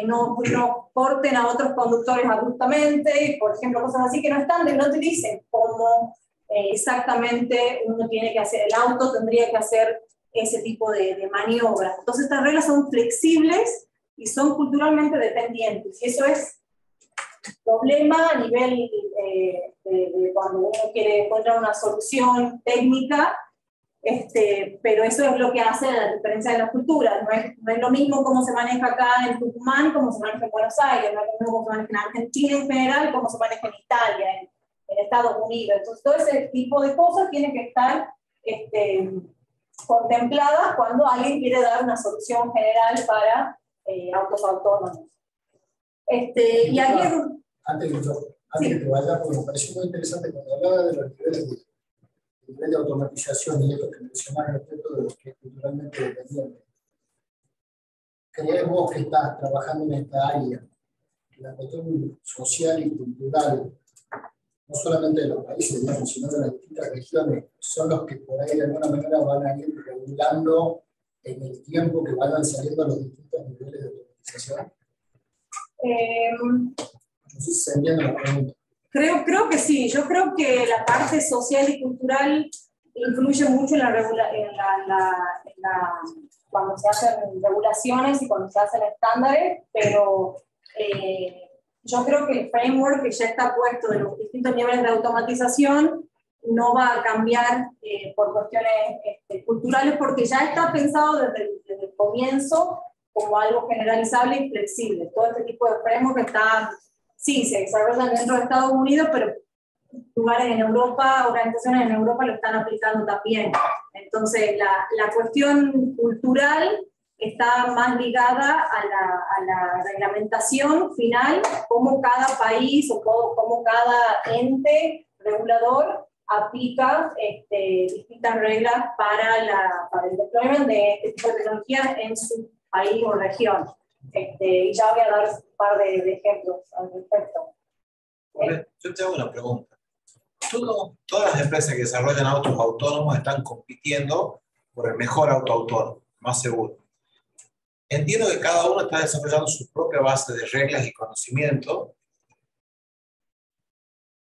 no corten a otros conductores abruptamente, por ejemplo, cosas así que no te dicen cómo exactamente uno tiene que hacer, el auto tendría que hacer ese tipo de maniobras. Entonces estas reglas son flexibles y son culturalmente dependientes, y eso es problema a nivel de cuando uno quiere encontrar una solución técnica, pero eso es lo que hace la diferencia de las culturas. No es lo mismo cómo se maneja acá en Tucumán, como se maneja en Buenos Aires, no es lo mismo cómo se maneja en Argentina en general, como se maneja en Italia, en Estados Unidos. Entonces todo ese tipo de cosas tienen que estar contempladas cuando alguien quiere dar una solución general para autos autónomos. Y aquí es... Antes que te vayas, porque me pareció muy interesante cuando hablaba de los niveles de automatización y esto que mencionás respecto de los que es culturalmente dependiente. ¿Crees vos que estás trabajando en esta área, la cuestión social y cultural, no solamente de los países, digamos, sino de las distintas regiones, son los que por ahí de alguna manera van a ir regulando en el tiempo que vayan saliendo los distintos niveles de automatización? No sé si se entiende la pregunta. Creo que sí. Yo creo que la parte social y cultural influye mucho en cuando se hacen regulaciones y cuando se hacen estándares, pero yo creo que el framework que ya está puesto de los distintos niveles de automatización no va a cambiar por cuestiones culturales, porque ya está pensado desde el comienzo como algo generalizable y flexible. Todo este tipo de framework sí, se desarrollan dentro de Estados Unidos, pero lugares en Europa, organizaciones en Europa lo están aplicando también. Entonces, la cuestión cultural está más ligada a la reglamentación final, cómo cada país o cómo cada ente regulador aplica distintas reglas para el deployment de este tipo de tecnologías en su país o región. Y ya voy a dar un par de ejemplos al respecto. Yo te hago una pregunta. Todas las empresas que desarrollan autos autónomos están compitiendo por el mejor auto autónomo, más seguro. Entiendo que cada uno está desarrollando su propia base de reglas y conocimiento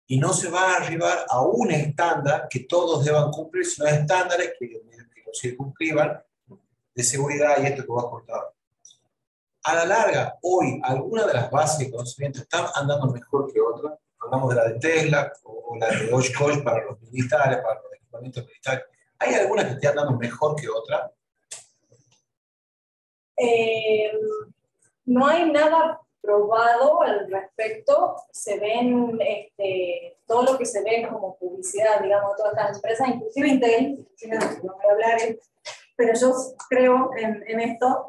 y no se va a arribar a un estándar que todos deban cumplir, sino estándares que lo circunscriban de seguridad y esto que vos has contado. A la larga, hoy, alguna de las bases de conocimiento están andando mejor que otras. Hablamos de la de Tesla o la de Oshkosh para los militares, para los equipamientos militares. ¿Hay alguna que esté andando mejor que otra? No hay nada probado al respecto. Se ven, todo lo que se ve como publicidad, digamos, de todas estas empresas, inclusive Intel, no voy a hablar, pero yo creo en esto,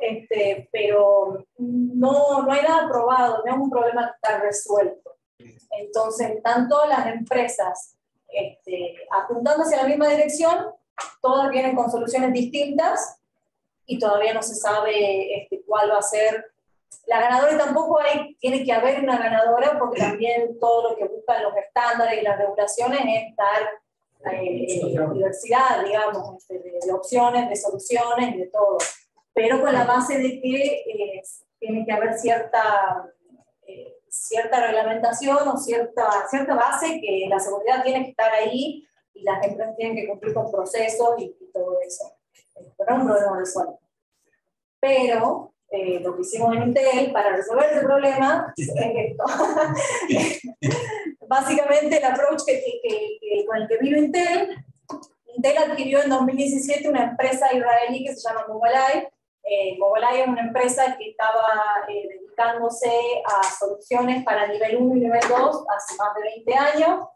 pero no hay nada probado, no es un problema que está resuelto. Entonces, están todas las empresas apuntando hacia la misma dirección, todas vienen con soluciones distintas y todavía no se sabe cuál va a ser la ganadora, y tampoco tiene que haber una ganadora, porque también todo lo que buscan los estándares y las regulaciones es estar diversidad, digamos, de opciones, de soluciones, de todo, pero con la base de que tiene que haber cierta reglamentación o cierta base, que la seguridad tiene que estar ahí y las empresas tienen que cumplir con procesos y todo eso. Pero no es un problema resuelto. Pero lo que hicimos en Intel para resolver ese problema es esto. Básicamente el approach con el que vino Intel adquirió en 2017 una empresa israelí que se llama Mobileye. Mobileye es una empresa que estaba dedicándose a soluciones para nivel 1 y nivel 2 hace más de 20 años.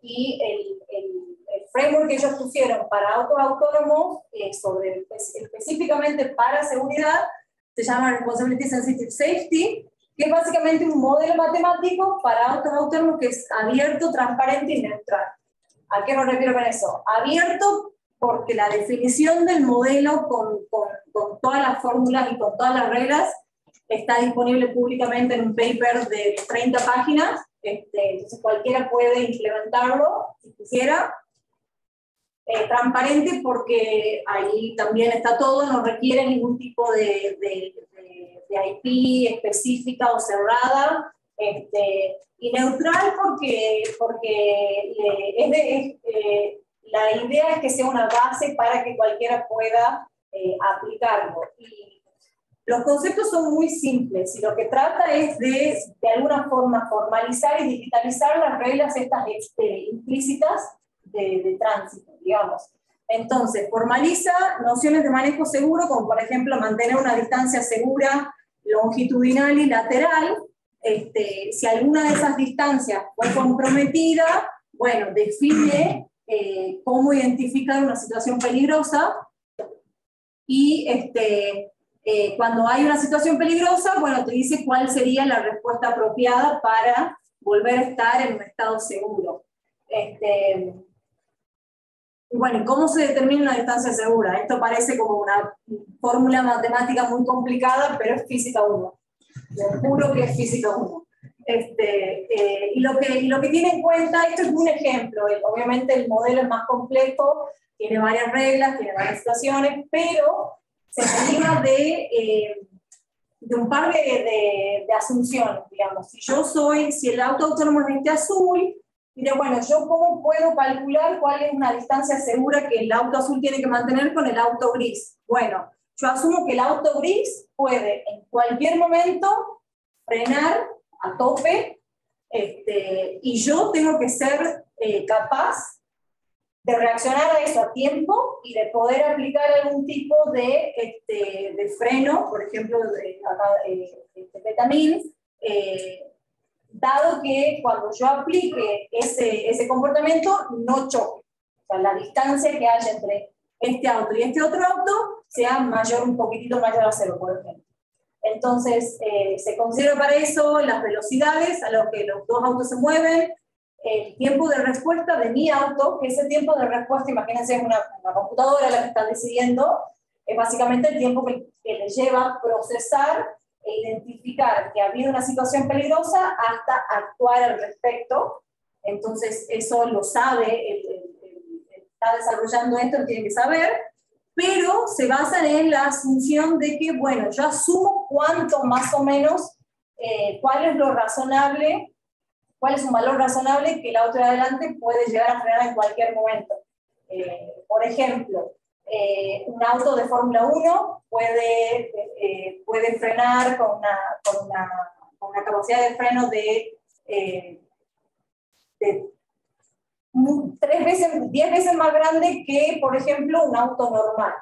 Y el framework que ellos pusieron para autos autónomos, específicamente para seguridad, se llama Responsibility Sensitive Safety, que es básicamente un modelo matemático para autos autónomos que es abierto, transparente y neutral. ¿A qué me refiero con eso? Abierto porque la definición del modelo con todas las fórmulas y con todas las reglas está disponible públicamente en un paper de 30 páginas, entonces cualquiera puede implementarlo si quisiera. transparente porque ahí también está todo, no requiere ningún tipo de IP específica o cerrada, y neutral porque la idea es que sea una base para que cualquiera pueda aplicarlo. Y los conceptos son muy simples y lo que trata es de alguna forma formalizar y digitalizar las reglas estas implícitas de tránsito, digamos. Entonces, formaliza nociones de manejo seguro, como por ejemplo mantener una distancia segura, longitudinal y lateral. Si alguna de esas distancias fue comprometida, bueno, define cómo identificar una situación peligrosa y cuando hay una situación peligrosa, bueno, te dice cuál sería la respuesta apropiada para volver a estar en un estado seguro. Bueno, ¿y cómo se determina una distancia segura? Esto parece como una fórmula matemática muy complicada, pero es física 1. Les juro que es física 1. Y lo que tiene en cuenta, esto es un ejemplo, obviamente el modelo es más complejo, tiene varias reglas, tiene varias situaciones, pero se deriva de un par de asunciones, digamos. Si el auto autónomo es azul, diré, bueno, ¿yo cómo puedo calcular cuál es una distancia segura que el auto azul tiene que mantener con el auto gris? Bueno, yo asumo que el auto gris puede en cualquier momento frenar a tope, y yo tengo que ser capaz de reaccionar a eso a tiempo y de poder aplicar algún tipo de freno, por ejemplo, Betamil, dado que cuando yo aplique ese comportamiento no choque. O sea, la distancia que haya entre este auto y este otro auto sea un poquitito mayor a 0, por ejemplo. Entonces, se considera para eso las velocidades a las que los dos autos se mueven, el tiempo de respuesta de mi auto, que ese tiempo de respuesta, imagínense, es una computadora la que está decidiendo, es básicamente el tiempo que le lleva a procesar e identificar que ha habido una situación peligrosa hasta actuar al respecto. Entonces, eso lo sabe, el está desarrollando esto, tiene que saber, pero se basan en la asunción de que, bueno, yo asumo cuánto más o menos, cuál es lo razonable, cuál es un valor razonable que el auto de adelante puede llegar a frenar en cualquier momento. Por ejemplo, un auto de Fórmula 1 puede frenar con una capacidad de freno de 10 veces más grande que, por ejemplo, un auto normal.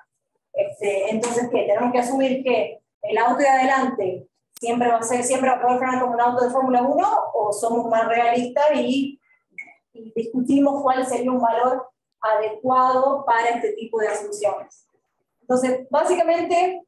Entonces, ¿qué? Tenemos que asumir que el auto de adelante siempre va a poder frenar como un auto de Fórmula 1, o somos más realistas y discutimos cuál sería un valor adecuado para este tipo de asunciones. Entonces, básicamente,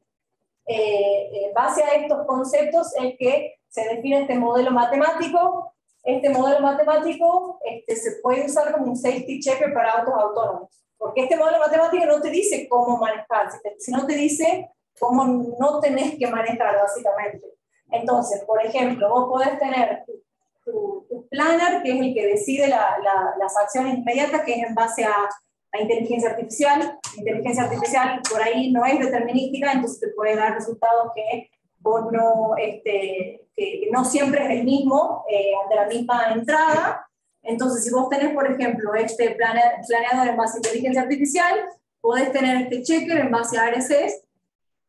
base a estos conceptos es que se define este modelo matemático. Este modelo matemático se puede usar como un safety checker para autos autónomos, porque este modelo matemático no te dice cómo manejar, sino te dice cómo no tenés que manejar, básicamente. Entonces, por ejemplo, vos podés tener tu planner, que es el que decide las acciones inmediatas, que es en base a inteligencia artificial. La inteligencia artificial por ahí no es determinística, entonces te puede dar resultados que vos no, que no siempre es el mismo ante la misma entrada. Entonces, si vos tenés, por ejemplo, este planeador en base a inteligencia artificial, podés tener este checker en base a RSS,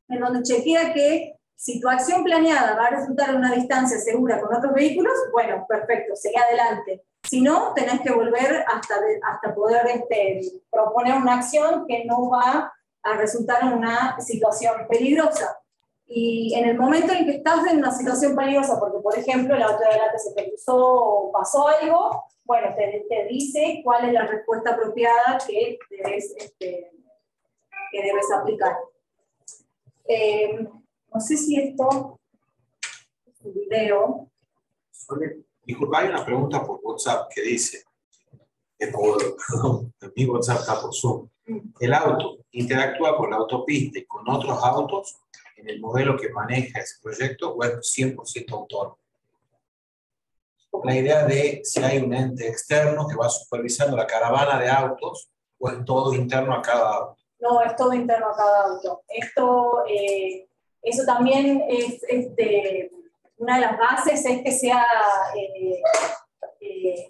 en donde chequea que si tu acción planeada va a resultar en una distancia segura con otros vehículos, bueno, perfecto, sigue adelante. Si no, tenés que volver hasta poder proponer una acción que no va a resultar en una situación peligrosa. Y en el momento en que estás en una situación peligrosa, porque por ejemplo el auto de adelante se te cruzó o pasó algo, bueno, te dice cuál es la respuesta apropiada que debes aplicar. No sé si esto es un video. Disculpa, hay una pregunta por WhatsApp que dice, mi WhatsApp está por Zoom. ¿El auto interactúa con la autopista y con otros autos en el modelo que maneja ese proyecto o es 100% autónomo? La idea de si hay un ente externo que va supervisando la caravana de autos ¿O es todo interno a cada auto? No, es todo interno a cada auto. Esto, eso también es una de las bases, es que sea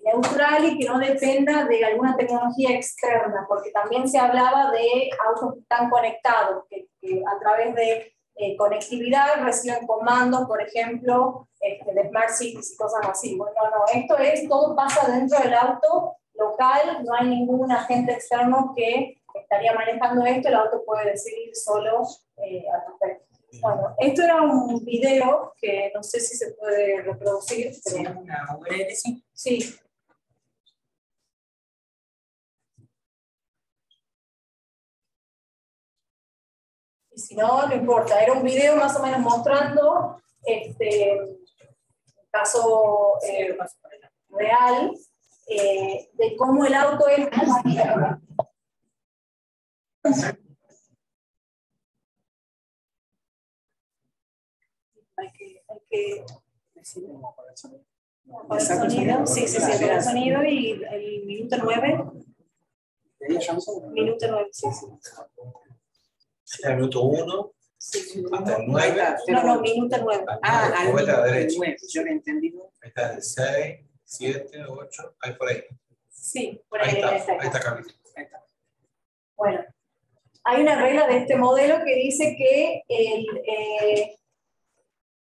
neutral y que no dependa de alguna tecnología externa, porque también se hablaba de autos que están conectados, que a través de conectividad reciben comandos, por ejemplo, de Smart Cities y cosas así. Bueno, no, esto es, todo pasa dentro del auto local, no hay ningún agente externo que estaría manejando esto, el auto puede decidir solo al respecto. Bueno, esto era un video que no sé si se puede reproducir. Pero... ¿Una URL, sí? Sí. Y si no, no importa. Era un video más o menos mostrando un caso real de cómo el auto es... Hay que para el sonido, sí, para el sonido y el minuto 9. Minuto 9, sí. ¿Es el minuto 1? Sí. Hasta el 9. No, minuto 9. Ah, vuelta a la derecha. 9, yo lo he entendido. Ahí está el 6, 7, 8, ahí por ahí. Sí, por ahí está Carlitos. Bueno, hay una regla de este modelo que dice que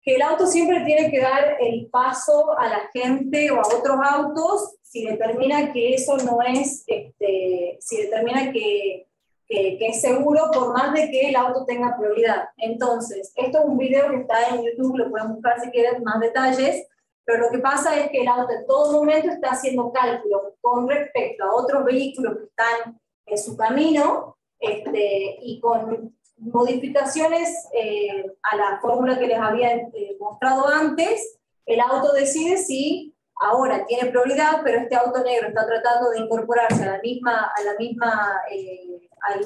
el auto siempre tiene que dar el paso a la gente o a otros autos si determina que eso no es, si determina que es seguro, por más de que el auto tenga prioridad. Entonces, esto es un video que está en YouTube, lo pueden buscar si quieren más detalles, pero lo que pasa es que el auto en todo momento está haciendo cálculos con respecto a otros vehículos que están en su camino, y con modificaciones a la fórmula que les había mostrado antes, el auto decide si ahora tiene prioridad, pero este auto negro está tratando de incorporarse al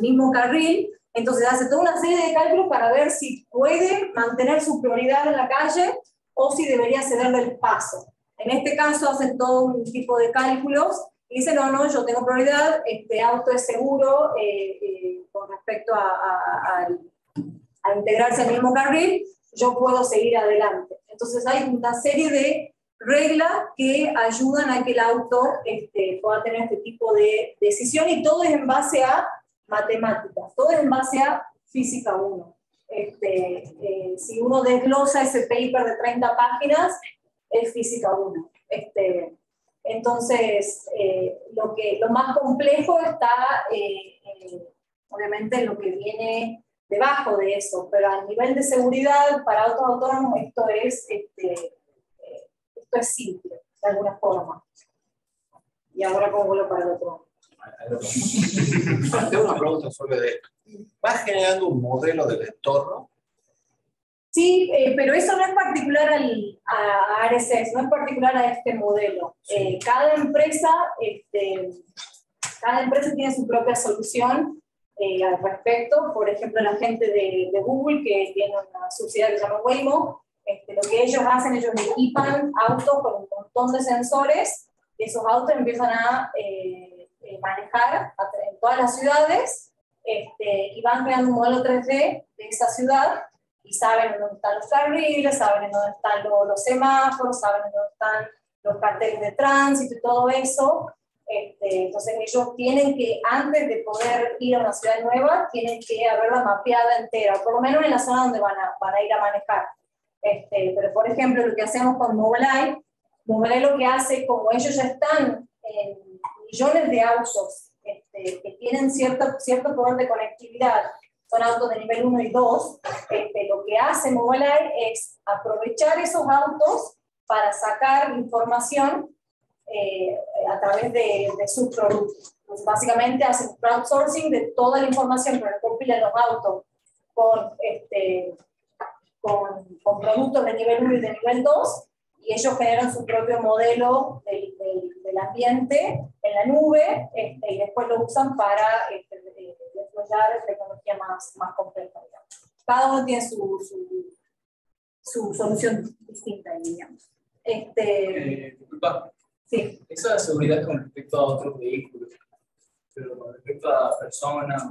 mismo carril, entonces hace toda una serie de cálculos para ver si puede mantener su prioridad en la calle o si debería cederle el paso. En este caso hacen todo un tipo de cálculos y dicen, no, yo tengo prioridad, este auto es seguro con respecto a integrarse al mismo carril, yo puedo seguir adelante. Entonces hay una serie de reglas que ayudan a que el auto pueda tener este tipo de decisión y todo es en base a matemáticas, todo es en base a física 1. Si uno desglosa ese paper de 30 páginas, es física 1. Entonces, lo más complejo está obviamente en lo que viene debajo de eso, pero a nivel de seguridad para autos autónomos esto es simple, de alguna forma. Y ahora como vuelvo para el otro. Tengo una pregunta sobre esto. ¿Vas generando un modelo del entorno? Sí, pero eso no es particular a RSS, no es particular a este modelo. Sí. Cada empresa tiene su propia solución al respecto. Por ejemplo, la gente de Google, que tiene una subsidiaria que se llama Waymo, lo que ellos hacen, ellos equipan autos con un montón de sensores, y esos autos empiezan a manejar en todas las ciudades, y van creando un modelo 3D de esa ciudad, y saben en dónde están los carriles, saben en dónde están los semáforos, saben en dónde están los carteles de tránsito y todo eso. Entonces ellos tienen que, antes de poder ir a una ciudad nueva, tienen que haberla mapeada entera, por lo menos en la zona donde van a ir a manejar. Pero por ejemplo, lo que hacemos con Mobileye lo que hace, como ellos ya están en millones de autos que tienen cierto poder de conectividad, son autos de nivel 1 y 2, lo que hace Mobileye es aprovechar esos autos para sacar información a través de sus productos. Entonces, básicamente hacen crowdsourcing de toda la información que recopilan los autos con productos de nivel 1 y de nivel 2, y ellos generan su propio modelo del ambiente en la nube, y después lo usan para desarrollar tecnología más compleja, digamos. Cada uno tiene su solución distinta, digamos. Disculpa. Sí. Esa seguridad con respecto a otros vehículos, pero con respecto a personas,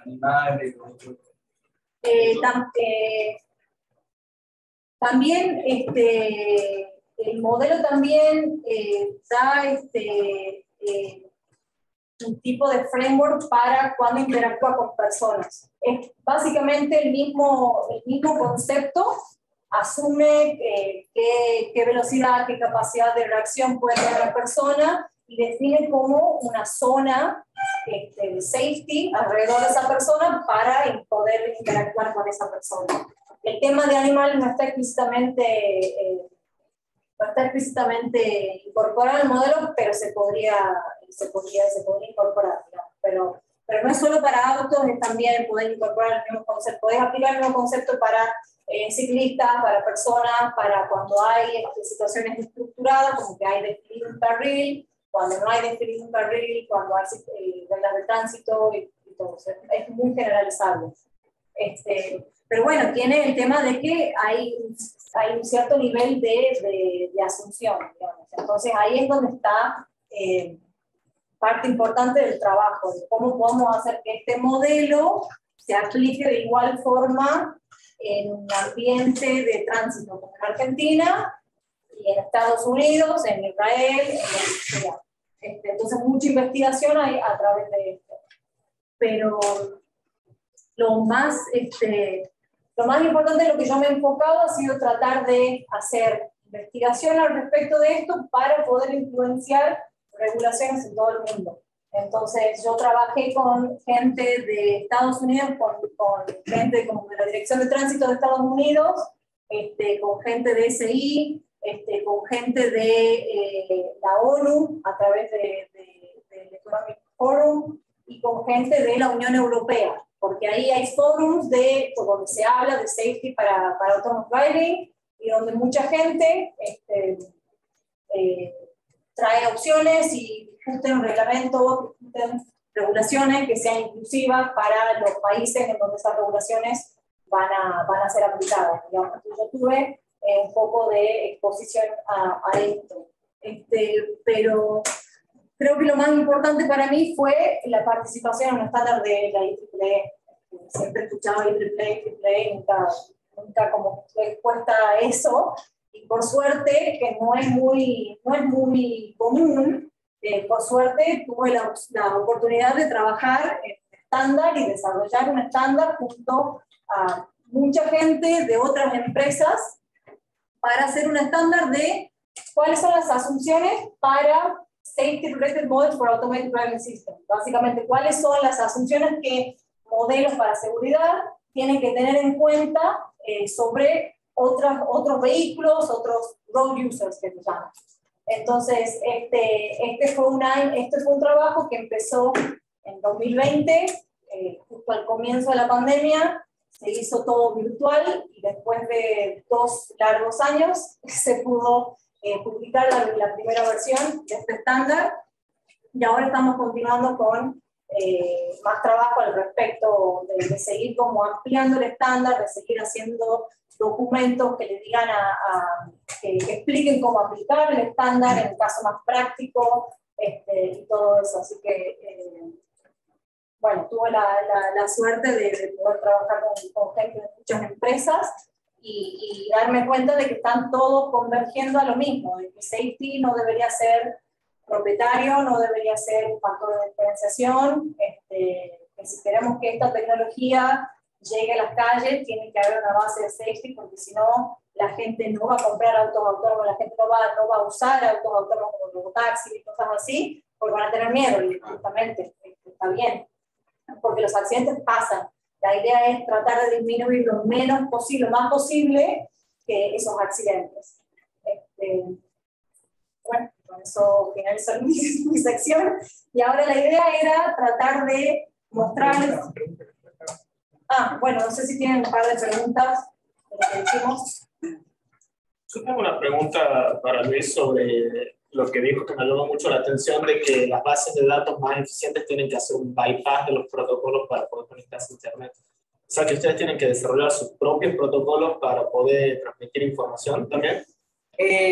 animales, también el modelo también da un tipo de framework para cuando interactúa con personas. Es básicamente el mismo concepto, asume qué velocidad, qué capacidad de reacción puede tener la persona y define como una zona de safety alrededor de esa persona para poder interactuar con esa persona. El tema de animal no está explícitamente incorporado al modelo, pero se podría incorporar, digamos. Pero no es solo para autos, es también poder incorporar el mismo concepto. Podés aplicar el mismo concepto para ciclistas, para personas, para cuando hay situaciones estructuradas, como que hay definido un carril, cuando no hay definido un carril, cuando hay reglas de tránsito y todo. O sea, es muy generalizable. Pero bueno, tiene el tema de que hay un cierto nivel de asunción, digamos. Entonces ahí es donde está parte importante del trabajo, de cómo podemos hacer que este modelo se aplique de igual forma en un ambiente de tránsito como en Argentina y en Estados Unidos, en Israel, en Venezuela. Entonces mucha investigación hay a través de esto. Pero lo más importante de lo que yo me he enfocado ha sido tratar de hacer investigación al respecto de esto para poder influenciar regulaciones en todo el mundo. Entonces yo trabajé con gente de Estados Unidos, con gente como de la Dirección de Tránsito de Estados Unidos, con gente de SI, con gente de la ONU a través del Economic Forum y con gente de la Unión Europea, porque ahí hay forums donde se habla de safety para autonomous driving y donde mucha gente trae opciones y discuten reglamentos, discuten regulaciones que sean inclusivas para los países en donde esas regulaciones van a ser aplicadas. Digamos, yo tuve un poco de exposición a esto. Pero creo que lo más importante para mí fue la participación en un estándar de la IEEE. Siempre he escuchado IEEE, nunca como estoy expuesta a eso. Y por suerte, que no es muy común, por suerte tuve la oportunidad de trabajar en un estándar y desarrollar un estándar junto a mucha gente de otras empresas para hacer un estándar de cuáles son las asunciones para Safety Related Models for Automated Driving System. Básicamente, cuáles son las asunciones que modelos para seguridad tienen que tener en cuenta sobre otros vehículos, otros road users que se llaman. Entonces, este fue un trabajo que empezó en 2020, justo al comienzo de la pandemia. Se hizo todo virtual y después de 2 largos años se pudo publicar la primera versión de este estándar y ahora estamos continuando con más trabajo al respecto de seguir como ampliando el estándar, de seguir haciendo documentos que le digan que expliquen cómo aplicar el estándar en el caso más práctico y todo eso. Así que bueno, tuve la suerte de poder trabajar con gente de muchas empresas y darme cuenta de que están todos convergiendo a lo mismo, de que safety no debería ser propietario, no debería ser un factor de diferenciación, que si queremos que esta tecnología llegue a las calles, tiene que haber una base de safety, porque si no, la gente no va a comprar autos autónomos, la gente no va a usar autos autónomos como robotaxis y cosas así, porque van a tener miedo, y justamente está bien, porque los accidentes pasan. La idea es tratar de disminuir lo menos posible, lo más posible, que esos accidentes. Bueno, con eso finalizo mi sección. Y ahora la idea era tratar de mostrarles... bueno, no sé si tienen un par de preguntas de lo que dijimos. Yo tengo una pregunta para Luis sobre lo que dijo, que me llamó mucho la atención, de que las bases de datos más eficientes tienen que hacer un bypass de los protocolos para poder conectarse a Internet. O sea, que ustedes tienen que desarrollar sus propios protocolos para poder transmitir información también.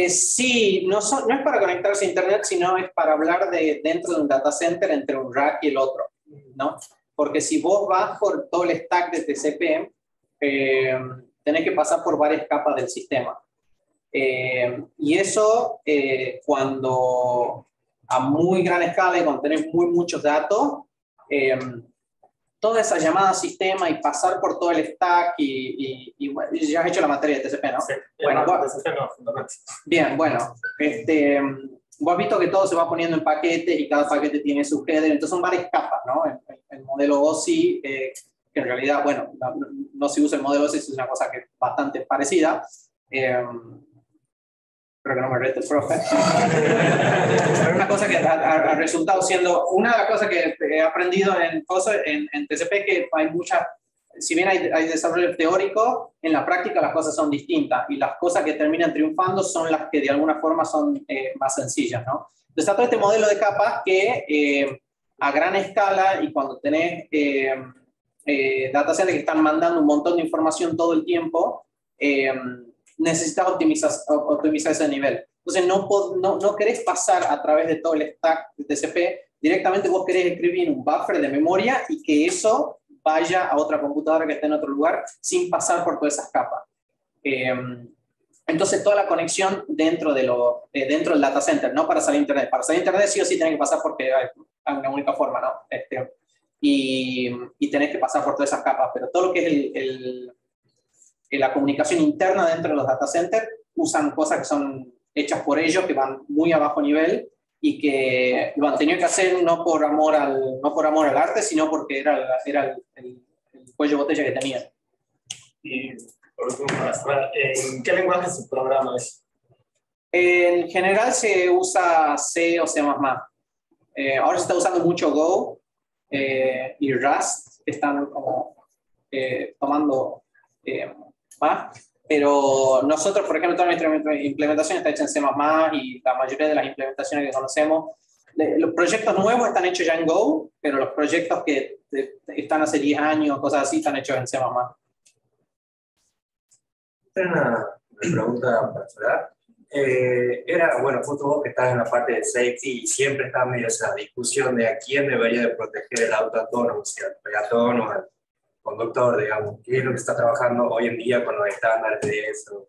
Sí, no es para conectarse a Internet, sino es para hablar dentro de un data center entre un rack y el otro. ¿no? Porque si vos vas por todo el stack de TCP, tenés que pasar por varias capas del sistema. Y eso, cuando a muy gran escala y cuando tenés muchos datos, toda esa llamada a sistema y pasar por todo el stack y bueno, ya has hecho la materia de TCP, ¿no? Sí, bueno, TCP no, fundamental. bien, bueno, vos has visto que todo se va poniendo en paquetes y cada paquete tiene su header, entonces son varias capas, ¿no? El modelo OSI, que en realidad, bueno, no se usa el modelo OSI, es una cosa que es bastante parecida. Espero que no me rete el profe. Pero una cosa que ha resultado siendo, una de las cosas que he aprendido en TCP, que hay muchas, si bien hay desarrollo teórico, en la práctica las cosas son distintas y las cosas que terminan triunfando son las que de alguna forma son más sencillas, ¿no? Entonces está todo este modelo de capas que a gran escala y cuando tenés data centers que están mandando un montón de información todo el tiempo, necesitas optimizar ese nivel. Entonces no querés pasar a través de todo el stack de TCP, directamente vos querés escribir un buffer de memoria y que eso vaya a otra computadora que esté en otro lugar sin pasar por todas esas capas. Entonces toda la conexión dentro del data center, no para salir a internet. Para salir a internet sí o sí tenés que pasar porque hay una única forma, ¿no? Y tenés que pasar por todas esas capas, pero todo lo que es la comunicación interna dentro de los data centers usan cosas que son hechas por ellos, que van muy a bajo nivel y que lo han tenido que hacer no por amor al arte, sino porque era el cuello de botella que tenían. Y por último, para cerrar, ¿en qué lenguaje se programa eso? En general se usa C o C++. Ahora se está usando mucho Go y Rust, que están como tomando más, pero nosotros, por ejemplo, toda nuestra implementación está hecha en C++ y la mayoría de las implementaciones que conocemos, los proyectos nuevos están hechos ya en Go, pero los proyectos que están hace 10 años, cosas así, están hechos en C++. Una pregunta para cerrar. Bueno, justo vos que estás en la parte de safety y siempre está medio esa discusión de a quién debería de proteger el auto autónomo, si al peatón o al conductor, digamos. ¿Qué es lo que está trabajando hoy en día con los estándares de eso?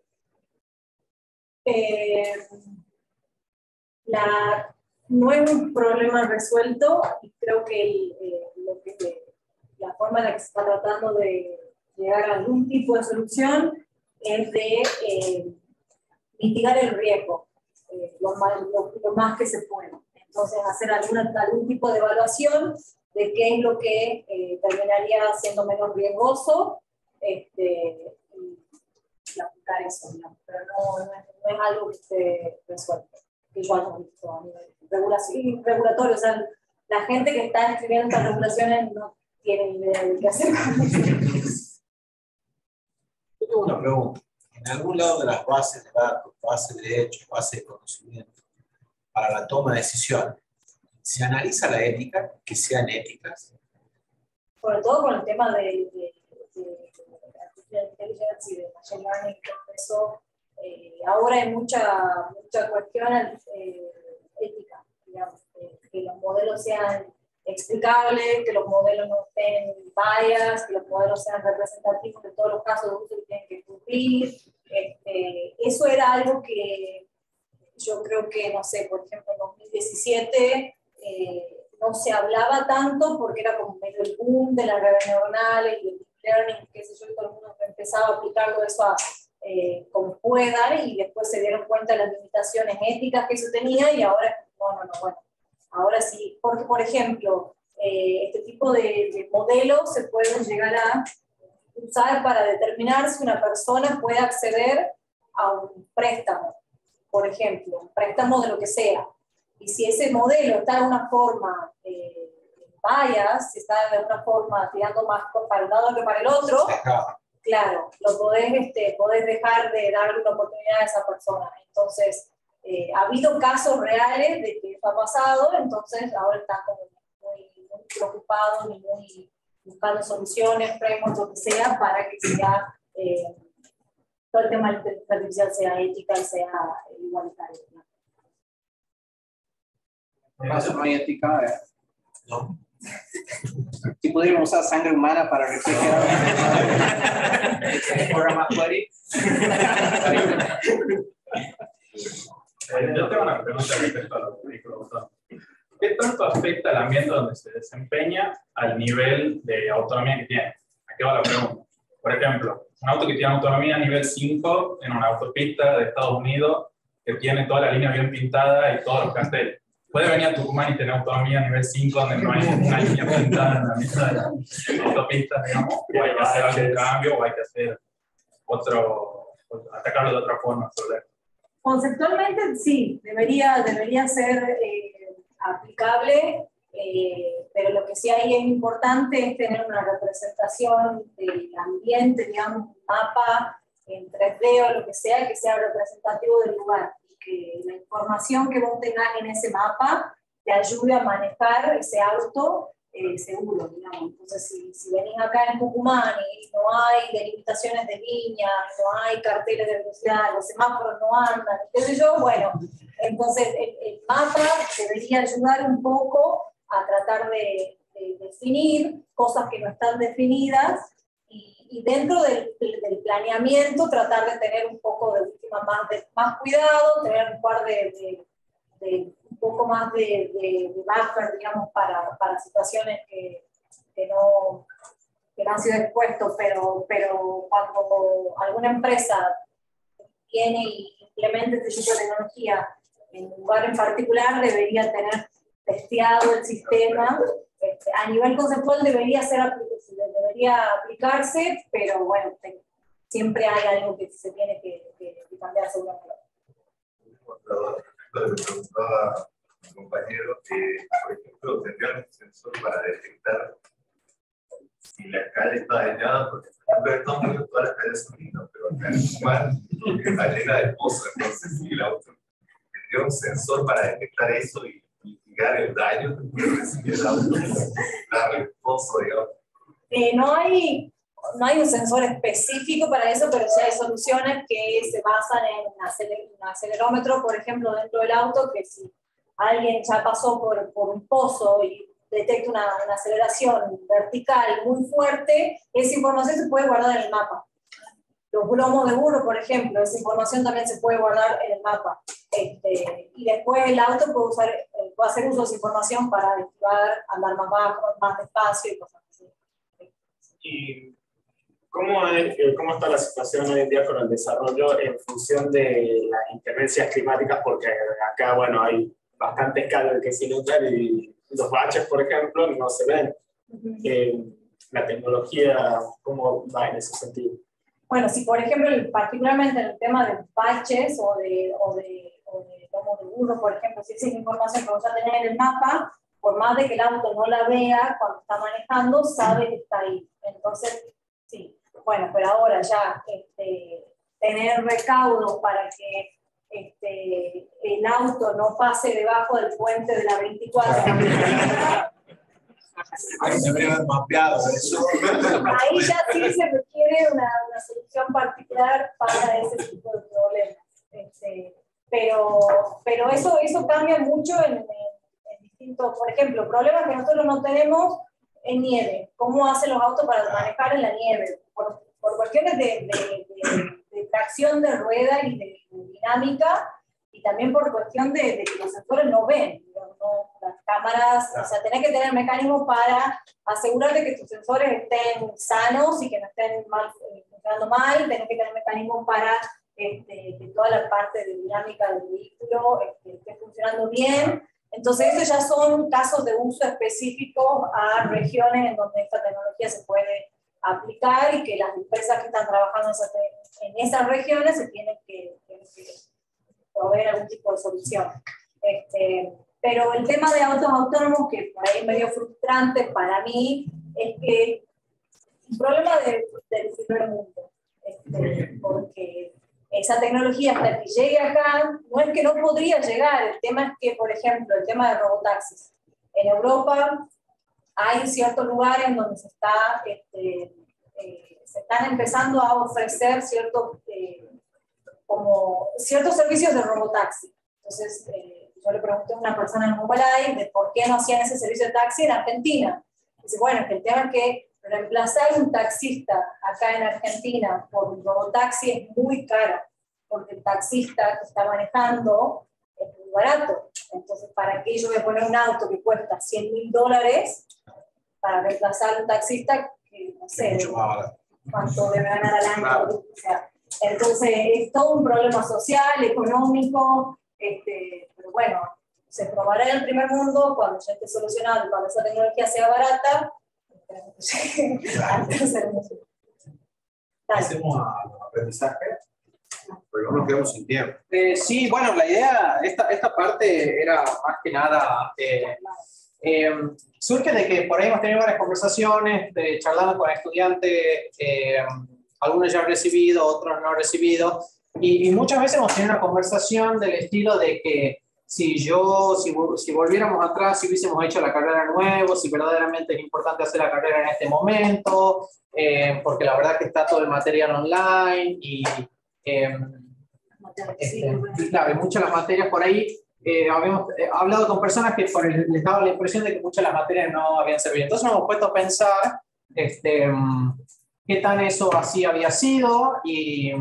No es un problema resuelto y creo que la forma en la que se está tratando de llegar a algún tipo de solución es de mitigar el riesgo lo más que se pueda. Entonces, hacer algún tipo de evaluación de qué es lo que terminaría siendo menos riesgoso y aplicar eso, digamos. Pero no es algo que esté resuelto, que yo haya visto a nivel regulatorio. O sea, la gente que está escribiendo estas regulaciones no tiene ni idea de qué hacer con eso. Yo tengo una pregunta. En algún lado de las bases de datos, bases de hechos, bases de conocimiento, para la toma de decisiones, ¿se analiza la ética, que sean éticas? Sobre todo con el tema de artificial intelligence y de machine learning, eso, ahora hay mucha cuestión ética, digamos, que los modelos sean explicables, que los modelos no estén bias, que los modelos sean representativos de todos los casos de uso que tienen que cumplir. Eso era algo que yo creo que, no sé, por ejemplo, en 2017 no se hablaba tanto porque era como medio el boom de las redes neuronales y el deep learning, qué sé yo, y todo el mundo empezaba a aplicarlo eso como pueda, y después se dieron cuenta de las limitaciones éticas que eso tenía, y ahora, bueno, ahora sí, porque por ejemplo, este tipo de modelos se pueden llegar a usar para determinar si una persona puede acceder a un préstamo, por ejemplo, un préstamo de lo que sea. Y si ese modelo está de una forma bias, si está de una forma tirando más para un lado que para el otro, claro, lo podés dejar de darle una oportunidad a esa persona. Entonces, ha habido casos reales de que eso ha pasado, entonces ahora están como muy preocupados y muy buscando soluciones, frameworks, lo que sea, para que sea todo el tema de la inteligencia artificial sea ética y sea igualitario. No hay ética, ¿no? Si pudiéramos usar sangre humana para refrigerar corra más fuerte. Yo tengo una pregunta respecto a los vehículos autónomos. ¿Qué tanto afecta el ambiente donde se desempeña al nivel de autonomía que tiene? Aquí va la pregunta. Por ejemplo, un auto que tiene autonomía nivel 5 en una autopista de Estados Unidos que tiene toda la línea bien pintada y todos los carteles. ¿Puede venir a Tucumán y tener autonomía nivel 5 donde no hay una línea pintada en la mitad de la autopista, digamos? ¿O hay que hacer algún cambio o hay que hacer atacarlo de otra forma? Conceptualmente sí, debería ser aplicable, pero lo que sí ahí es importante es tener una representación del ambiente, digamos, un mapa en 3D o lo que sea representativo del lugar, y que la información que vos tengas en ese mapa te ayude a manejar ese auto seguro, digamos. Entonces, si venís acá en Tucumán y no hay delimitaciones de líneas, no hay carteles de velocidad, los semáforos no andan, qué sé yo, bueno, entonces el mapa debería ayudar un poco a tratar de definir cosas que no están definidas y dentro del planeamiento tratar de tener un poco de última más cuidado, tener un par de un poco más de buffer, digamos, para situaciones que no han sido expuestos, pero cuando alguna empresa tiene y implementa este tipo de tecnología en un lugar en particular, debería tener testeado el sistema. A nivel conceptual debería aplicarse, pero bueno, siempre hay algo que se tiene que cambiar seguramente. Le preguntaba a mi compañero que, por ejemplo, tendrían un sensor para detectar si la calle está dañada, porque por ejemplo en Estados Unidos todas las calles son lindas, pero acá en Tucumán está llena de pozos, entonces si el auto tendría un sensor para detectar eso y mitigar el daño que puede recibir el auto, darle el pozo, digamos. No hay un sensor específico para eso, pero sí hay soluciones que se basan en un acelerómetro, por ejemplo, dentro del auto, que si alguien ya pasó por un pozo y detecta una aceleración vertical muy fuerte, esa información se puede guardar en el mapa. Los lomos de burro, por ejemplo, esa información también se puede guardar en el mapa. Y después el auto puede hacer uso de esa información para activar, andar más bajo, más despacio y cosas así. ¿Y cómo está la situación hoy en día con el desarrollo en función de las inclemencias climáticas? Porque acá, bueno, hay bastantes calores que se inundan y los baches, por ejemplo, no se ven. La tecnología, ¿cómo va en ese sentido? Bueno, si por ejemplo, particularmente en el tema de baches o de lomo de burro, por ejemplo, si esa es información que vos ya tenés en el mapa, por más de que el auto no la vea cuando está manejando, sabe que está ahí. Entonces, sí. Bueno, pero ahora ya tener recaudos para que el auto no pase debajo del puente de la 24. Ahí se debería haber mapeado eso. Ahí ya sí se requiere una solución particular para ese tipo de problemas. Pero eso cambia mucho en distintos, por ejemplo, problemas que nosotros no tenemos en nieve. ¿Cómo hacen los autos para manejar en la nieve? Por cuestiones de tracción de rueda y de dinámica, y también por cuestión de que los sensores no ven. Las cámaras, o sea, tenés que tener mecanismos para asegurarte que tus sensores estén sanos y que no estén funcionando mal. Tenés que tener mecanismos para que toda la parte de dinámica del vehículo esté funcionando bien. Entonces, esos ya son casos de uso específicos a regiones en donde esta tecnología se puede aplicar y que las empresas que están trabajando en esas regiones se tienen que proveer algún tipo de solución. Pero el tema de autos autónomos, que por ahí es medio frustrante para mí, es que un problema del primer mundo, porque esa tecnología hasta que llegue acá, no es que no podría llegar, el tema es que, por ejemplo, el tema de robotaxis. En Europa hay ciertos lugares donde se están empezando a ofrecer ciertos servicios de robotaxi. Entonces, Yo le pregunté a una persona en Mobile de por qué no hacían ese servicio de taxi en Argentina. Dice, bueno, es que el tema es que reemplazar un taxista acá en Argentina por un robotaxi es muy caro, porque el taxista que está manejando es muy barato. Entonces, ¿para qué yo voy a poner un auto que cuesta $100.000 para reemplazar a un taxista que, no sé, cuánto debe ganar al año? Claro. O sea, entonces, es todo un problema social, económico, pero bueno, se probará en el primer mundo cuando ya esté solucionado, cuando esa tecnología sea barata. Hacemos aprendizaje, pero no nos quedamos sin tiempo. Sí, bueno, la idea, esta parte era más que nada, surge de que por ahí hemos tenido varias conversaciones, charlando con estudiantes, algunos ya han recibido, otros no han recibido, y muchas veces hemos tenido una conversación del estilo de que si volviéramos atrás, si hubiésemos hecho la carrera de nuevo, si verdaderamente es importante hacer la carrera en este momento, porque la verdad que está todo el material online y claro, muchas de las materias por ahí, habíamos hablado con personas que les daba la impresión de que muchas de las materias no habían servido. Entonces nos hemos puesto a pensar qué tan eso así había sido y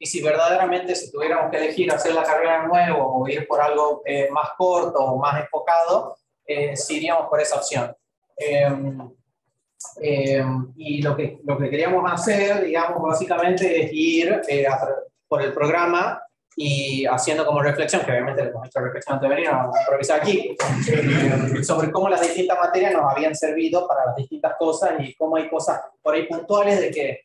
si verdaderamente si tuviéramos que elegir hacer la carrera de nuevo o ir por algo más corto o más enfocado, si iríamos por esa opción. Y lo que queríamos hacer, digamos, básicamente es ir por el programa y haciendo como reflexión, que obviamente hemos hecho reflexión antes de venir, vamos a improvisar aquí, sobre cómo las distintas materias nos habían servido para las distintas cosas y cómo hay cosas por ahí puntuales de que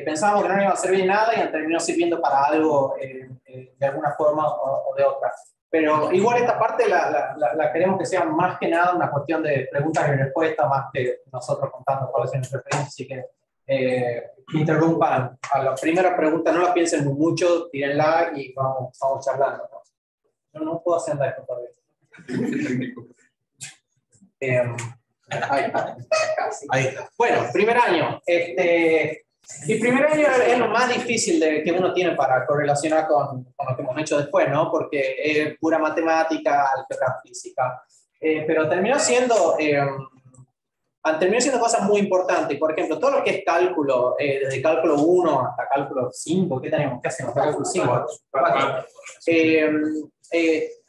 pensábamos que no nos iba a servir nada y han terminado sirviendo para algo de alguna forma o de otra. Pero igual esta parte la queremos que sea más que nada una cuestión de preguntas y respuestas, más que nosotros contando cuáles son nuestras experiencias. Así que interrumpan a la primera pregunta, no la piensen mucho, tírenla y vamos charlando, ¿no? Yo no puedo hacer nada de esto todavía. Ahí está. Bueno, primer año. Y primer año es lo más difícil que uno tiene para correlacionar con lo que hemos hecho después, ¿no? Porque es pura matemática, álgebra, física. Pero terminó siendo cosas muy importantes. Por ejemplo, todo lo que es cálculo, desde cálculo 1 hasta cálculo 5, ¿qué tenemos? ¿Qué hacemos? Cálculo 5.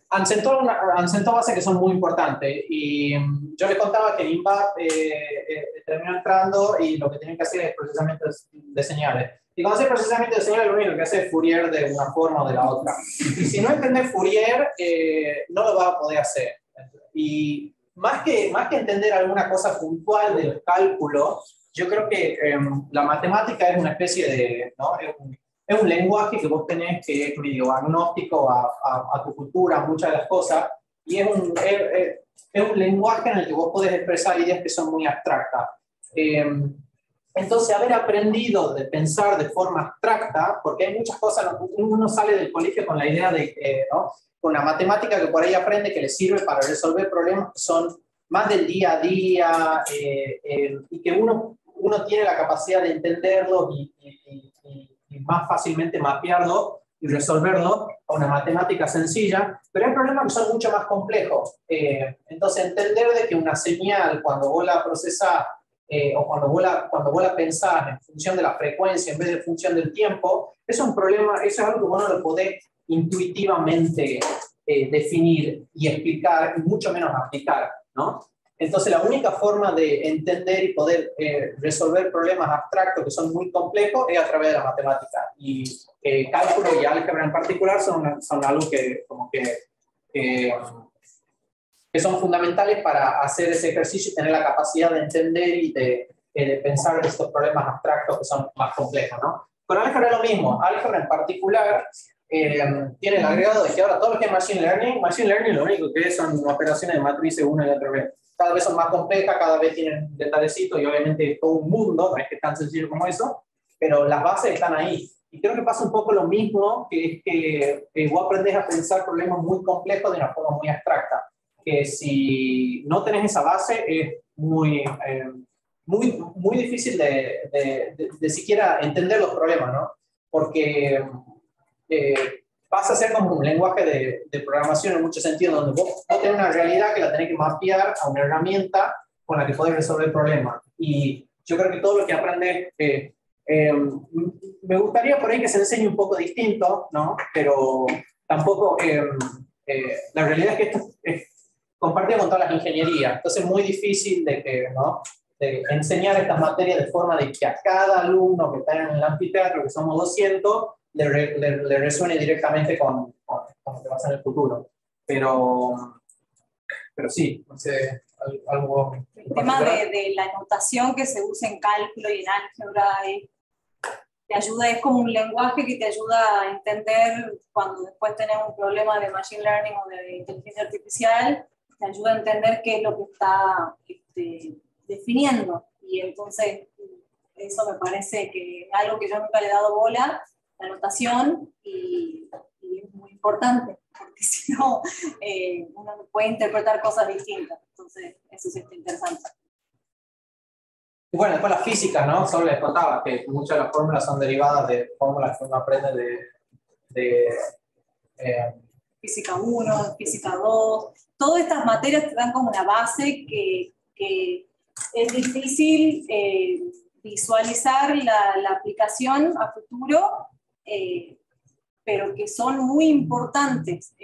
Han sentado bases que son muy importantes y yo les contaba que el INVAP terminó entrando y lo que tienen que hacer es procesamiento de señales. Y cuando hace procesamiento de señales, lo único que hace es Fourier de una forma o de la otra. Y si no entendés Fourier, no lo vas a poder hacer. Y más que entender alguna cosa puntual del cálculo, yo creo que la matemática es una especie de, ¿no? Es un lenguaje que vos tenés que es medio agnóstico a tu cultura, a muchas de las cosas, y es un lenguaje en el que vos podés expresar ideas que son muy abstractas. Entonces, haber aprendido de pensar de forma abstracta, porque hay muchas cosas, uno sale del colegio con la idea de, ¿no? Con la matemática que por ahí aprende que le sirve para resolver problemas que son más del día a día, y que uno tiene la capacidad de entenderlo y más fácilmente mapearlo y resolverlo a una matemática sencilla, pero hay problemas que son mucho más complejos. Entonces, entender de que una señal, cuando vos la procesás, o cuando vos la pensás en función de la frecuencia en vez de en función del tiempo, es un problema, eso es algo que vos no lo podés intuitivamente definir y explicar, y mucho menos aplicar, ¿no? Entonces, la única forma de entender y poder resolver problemas abstractos que son muy complejos es a través de la matemática. Y cálculo y álgebra en particular son algo que son fundamentales para hacer ese ejercicio y tener la capacidad de entender y de pensar en estos problemas abstractos que son más complejos, ¿no? Con álgebra es lo mismo. Álgebra en particular tiene el agregado de que ahora todo lo que es Machine Learning lo único que son operaciones de matrices una y otra vez. Cada vez son más complejas, cada vez tienen detallecitos y obviamente todo un mundo, no es que es tan sencillo como eso, pero las bases están ahí. Y creo que pasa un poco lo mismo, que es que vos aprendés a pensar problemas muy complejos de una forma muy abstracta. Que si no tenés esa base es muy difícil de siquiera entender los problemas, ¿no? Porque pasa a ser como un lenguaje de programación en muchos sentidos, donde vos tenés una realidad que la tenés que mapear a una herramienta con la que podés resolver el problema. Y yo creo que todo lo que aprendes, me gustaría por ahí que se enseñe un poco distinto, ¿no? Pero tampoco, la realidad es que esto es compartido con todas las ingenierías, entonces es muy difícil ¿no? de enseñar estas materias de forma de que a cada alumno que está en el anfiteatro, que somos 200, le resuene directamente con lo que va a ser en el futuro. Pero sí, no sé, algo... El tema de la notación que se usa en cálculo y en álgebra te ayuda, es como un lenguaje que te ayuda a entender cuando después tenés un problema de machine learning o de inteligencia artificial, te ayuda a entender qué es lo que está definiendo. Y entonces eso me parece que es algo que yo nunca le he dado bola, la notación, y es muy importante, porque si no, uno puede interpretar cosas distintas. Entonces, eso sí está interesante. Y bueno, después la física, ¿no? Solo les contaba que muchas de las fórmulas son derivadas de fórmulas que uno aprende de física 1, física 2. Todas estas materias te dan como una base que es difícil visualizar la aplicación a futuro, pero que son muy importantes.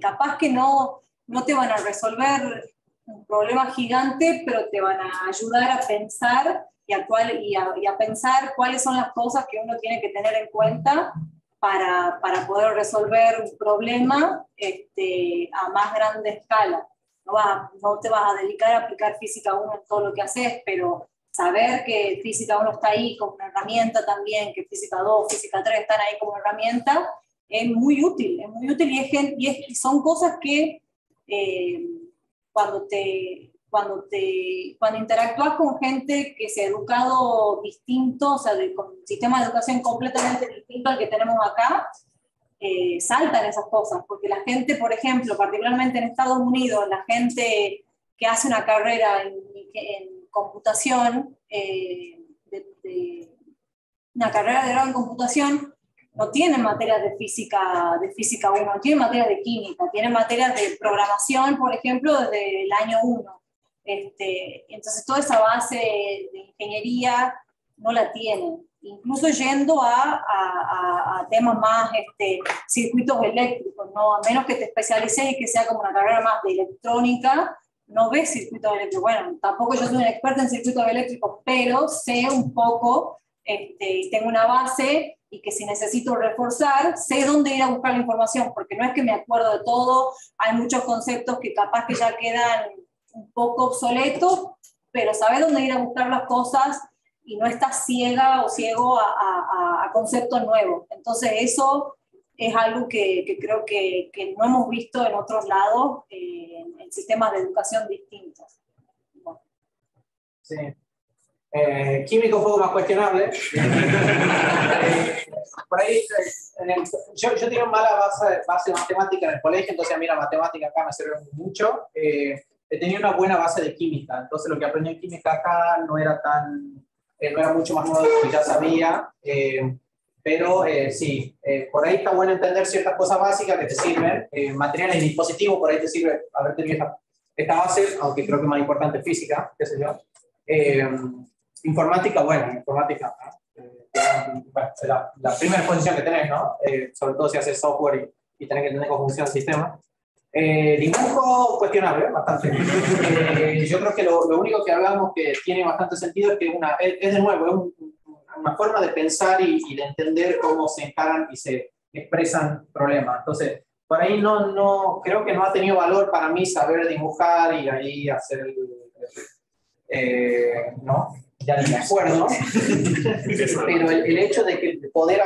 Capaz que no te van a resolver un problema gigante, pero te van a ayudar a pensar y a pensar cuáles son las cosas que uno tiene que tener en cuenta para poder resolver un problema a más grande escala. No te vas a dedicar a aplicar física 1 en todo lo que haces, pero saber que física 1 está ahí como una herramienta también, que física 2, física 3 están ahí como herramienta, es muy útil y son cosas que cuando interactúas con gente que se ha educado distinto, o sea, con un sistema de educación completamente distinto al que tenemos acá, saltan esas cosas, porque la gente, por ejemplo, particularmente en Estados Unidos, la gente que hace una carrera en computación, una carrera de grado en computación, no tienen materias de física 1, no tienen materias de química, tienen materias de programación, por ejemplo, desde el año 1. Entonces toda esa base de ingeniería no la tienen. Incluso yendo a temas más circuitos eléctricos, ¿no? A menos que te especialices y que sea como una carrera más de electrónica, no ves circuitos eléctricos. Bueno, tampoco yo soy una experta en circuitos eléctricos, pero sé un poco, tengo una base, y que si necesito reforzar, sé dónde ir a buscar la información, porque no es que me acuerdo de todo, hay muchos conceptos que capaz que ya quedan un poco obsoletos, pero sabes dónde ir a buscar las cosas y no estás ciega o ciego a conceptos nuevos. Entonces eso es algo que creo que no hemos visto en otros lados, en sistemas de educación distintos. Bueno. Sí. Químico un poco más cuestionable. Por ahí, yo tenía una mala base de matemática en el colegio, entonces a mí la matemática acá me sirvió mucho. Tenía una buena base de química, entonces lo que aprendí en química acá no era mucho más nuevo de lo que ya sabía, pero sí, por ahí está bueno entender ciertas cosas básicas que te sirven. Materiales y dispositivos, por ahí te sirve haber tenido esta base, aunque creo que más importante es física, qué sé yo. Informática, informática, la primera exposición que tenés, ¿no? Sobre todo si haces software y tenés que entender cómo funciona el sistema. Dibujo cuestionable, bastante. Yo creo que lo único que hablamos que tiene bastante sentido es que es de nuevo, una forma de pensar y de entender cómo se encaran y se expresan problemas. Entonces, por ahí no creo que no ha tenido valor para mí saber dibujar y ahí hacer ¿no? Ya ni me acuerdo, pero el hecho de poder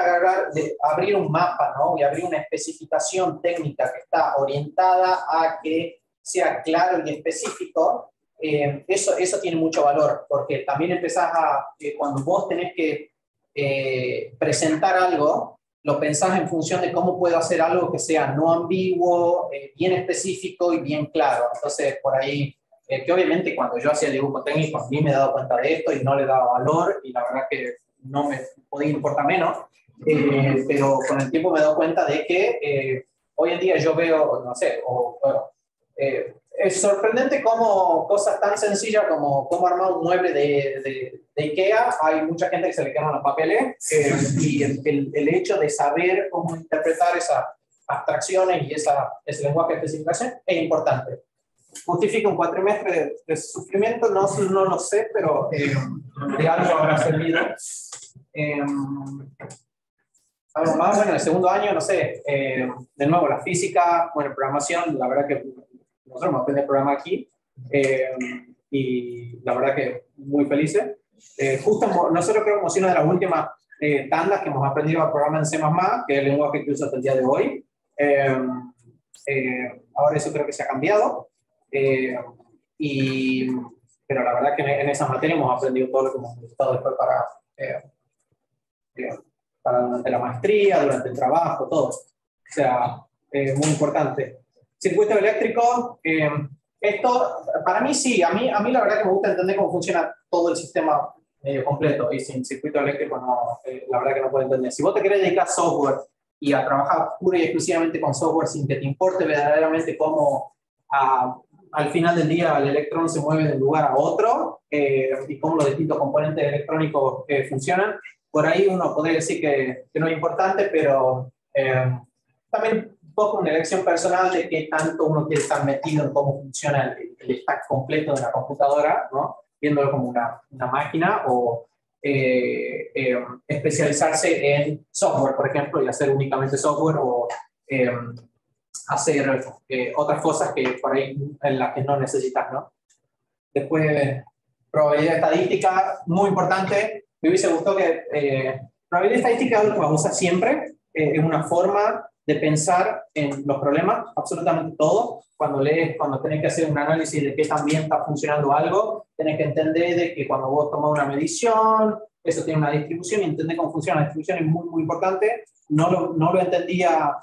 abrir un mapa, ¿no? Y abrir una especificación técnica que está orientada a que sea claro y específico, eso tiene mucho valor, porque también empezás cuando vos tenés que presentar algo, lo pensás en función de cómo puedo hacer algo que sea no ambiguo, bien específico y bien claro. Entonces, por ahí, que obviamente cuando yo hacía el dibujo técnico, a mí me he dado cuenta de esto y no le daba valor, y la verdad que no me podía importar menos, pero con el tiempo me he dado cuenta de que hoy en día yo veo, no sé, es sorprendente cómo cosas tan sencillas como cómo armar un mueble de IKEA, hay mucha gente que se le queman los papeles, y el hecho de saber cómo interpretar esas abstracciones y ese lenguaje de especificación es importante. ¿Justifica un cuatrimestre de sufrimiento? No lo sé, pero de algo habrá servido. Algo más, bueno, el segundo año, no sé, de nuevo, la física, bueno, programación, la verdad que nosotros hemos aprendido a programar aquí, y la verdad que muy felices. Justo nosotros creo que hemos sido una de las últimas tandas que hemos aprendido a programar en C++, que es el lenguaje que uso hasta el día de hoy. Ahora eso creo que se ha cambiado, pero la verdad que en esa materia hemos aprendido todo lo que hemos necesitado después para durante la maestría, durante el trabajo, todo. O sea, muy importante. Circuito eléctrico, esto para mí sí, a mí la verdad que me gusta entender cómo funciona todo el sistema medio completo, y sin circuito eléctrico no, la verdad que no puedo entender. Si vos te querés dedicar a software y a trabajar pura y exclusivamente con software sin que te importe verdaderamente cómo al final del día el electrón se mueve de un lugar a otro, y cómo los distintos componentes electrónicos funcionan, por ahí uno podría decir que no es importante, pero también un poco una elección personal de qué tanto uno quiere estar metido en cómo funciona el stack completo de la computadora, ¿no? Viéndolo como una máquina, o especializarse en software, por ejemplo, y hacer únicamente software, o hacer otras cosas que por ahí en las que no necesitas, ¿no? Después, probabilidad estadística, muy importante. Me hubiese gustado que probabilidad estadística es algo que vamos a usar siempre, es una forma de pensar en los problemas, absolutamente todo. Cuando tenés que hacer un análisis de qué tan bien está funcionando algo, tenés que entender de que cuando vos tomás una medición, eso tiene una distribución, y entender cómo funciona la distribución es muy, muy importante. No lo entendía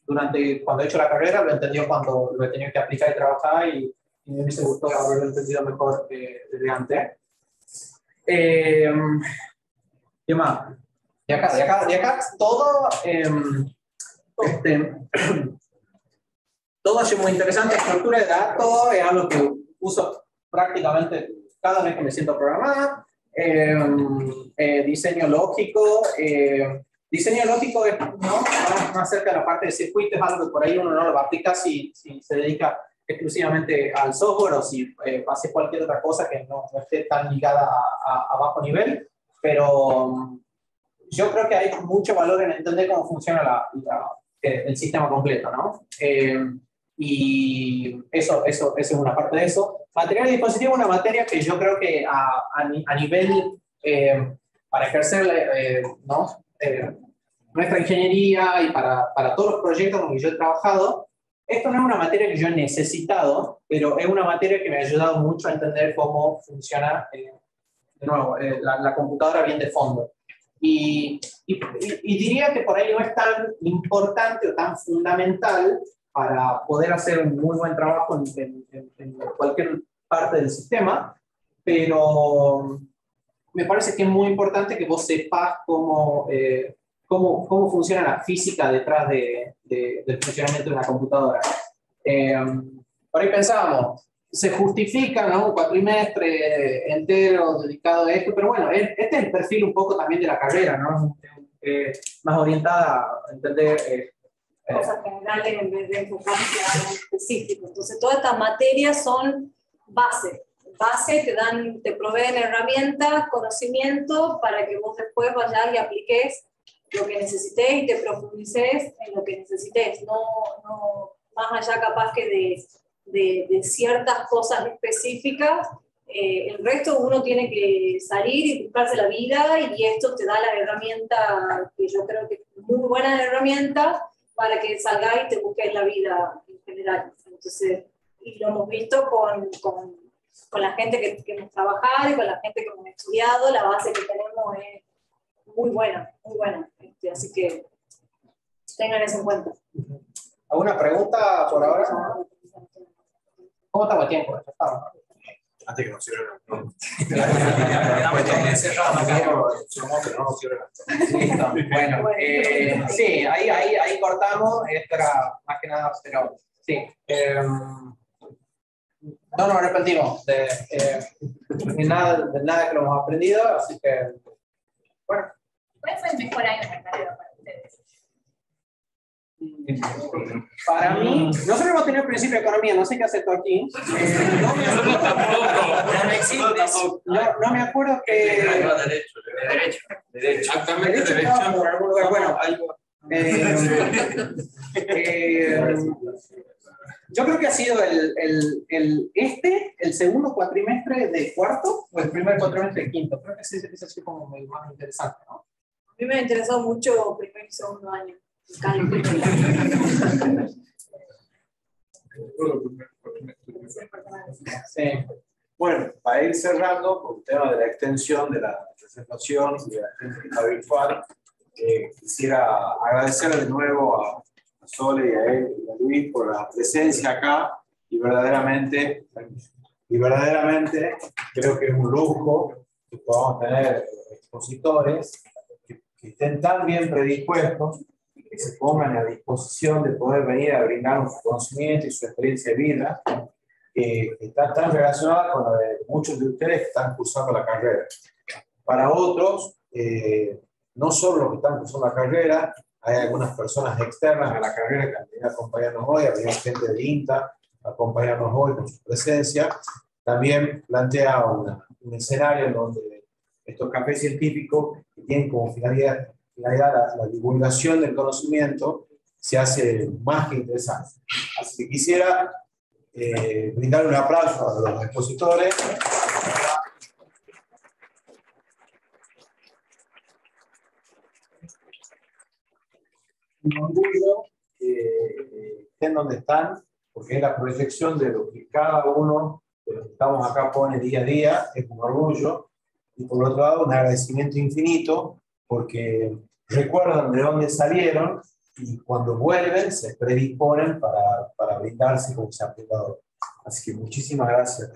cuando he hecho la carrera, lo entendí cuando lo he tenido que aplicar y trabajar, y me hubiese gustado haberlo entendido mejor desde antes. ¿Qué más? De acá todo, todo es muy interesante. Estructura de datos es algo que uso prácticamente cada vez que me siento a programar. Diseño lógico. Diseño lógico es, ¿no?, más cerca de la parte de circuito, es algo que por ahí uno no lo va a aplicar si se dedica exclusivamente al software, o si hace cualquier otra cosa que no esté tan ligada a bajo nivel, pero yo creo que hay mucho valor en entender cómo funciona el sistema completo, ¿no? Y eso es una parte de eso. Material y dispositivo es una materia que yo creo que a nivel, para ejercer, ¿no?, nuestra ingeniería y para todos los proyectos con los que yo he trabajado, esto no es una materia que yo he necesitado, pero es una materia que me ha ayudado mucho a entender cómo funciona, de nuevo, la computadora bien de fondo. Y diría que por ahí no es tan importante o tan fundamental para poder hacer un muy buen trabajo en cualquier parte del sistema, pero me parece que es muy importante que vos sepas cómo funciona la física detrás del funcionamiento de una computadora. Por ahí pensábamos, se justifica, ¿no?, un cuatrimestre entero dedicado a esto, pero bueno, este es el perfil un poco también de la carrera, ¿no? Más orientada a entender cosas generales en vez de enfocarse a algo específico. Entonces, todas estas materias son base, te proveen herramientas, conocimiento, para que vos después vayas y apliques lo que necesites y te profundices en lo que necesites, no más allá capaz que de ciertas cosas específicas. El resto uno tiene que salir y buscarse la vida, y esto te da la herramienta, que yo creo que es muy buena herramienta para que salgas y te busques la vida en general. Entonces, y lo hemos visto con la gente que hemos trabajado y con la gente que hemos estudiado, la base que tenemos es muy buena, muy buena. Así que tengan eso en cuenta. ¿Alguna pregunta por ahora? ¿Cómo estamos el tiempo? Antes que nos cierren el Bueno, sí, ahí cortamos. Esto era más que nada, pero sí. No nos arrepentimos de nada que lo hemos aprendido, así que, bueno. ¿Cuál fue el mejor año de carrera para ustedes? Para mí, nosotros hemos tenido el principio de economía, no sé qué hace tú aquí. No me acuerdo que... Derecho. Exactamente, Derecho derecho. estaba por algún lugar. Bueno, yo creo que ha sido el segundo cuatrimestre de cuarto o el primer cuatrimestre de quinto. Creo que ese es así como el más interesante, ¿no? A mí me ha interesado mucho primer y segundo año. Sí. Bueno, para ir cerrando, por el tema de la extensión de la presentación y de la técnica virtual, quisiera agradecer de nuevo a Sole y a él y a Luis por la presencia acá y verdaderamente creo que es un lujo que podamos tener expositores que estén tan bien predispuestos, que se pongan a disposición de poder venir a brindarnos su conocimiento y su experiencia de vida, que está tan relacionada con la de muchos de ustedes que están cursando la carrera. Para otros, no solo los que están cursando la carrera, hay algunas personas externas a la carrera que han venido a acompañarnos hoy, había gente de INTA a acompañarnos hoy con su presencia. También plantea un escenario en donde estos cafés científicos que tienen como finalidad la divulgación del conocimiento se hace más que interesante. Así que quisiera brindar un aplauso a los expositores. Un orgullo que estén donde están, porque es la proyección de lo que cada uno de los que estamos acá pone día a día, es un orgullo, y por otro lado un agradecimiento infinito, porque recuerdan de dónde salieron y cuando vuelven se predisponen para brindarse como se han brindado. Así que muchísimas gracias.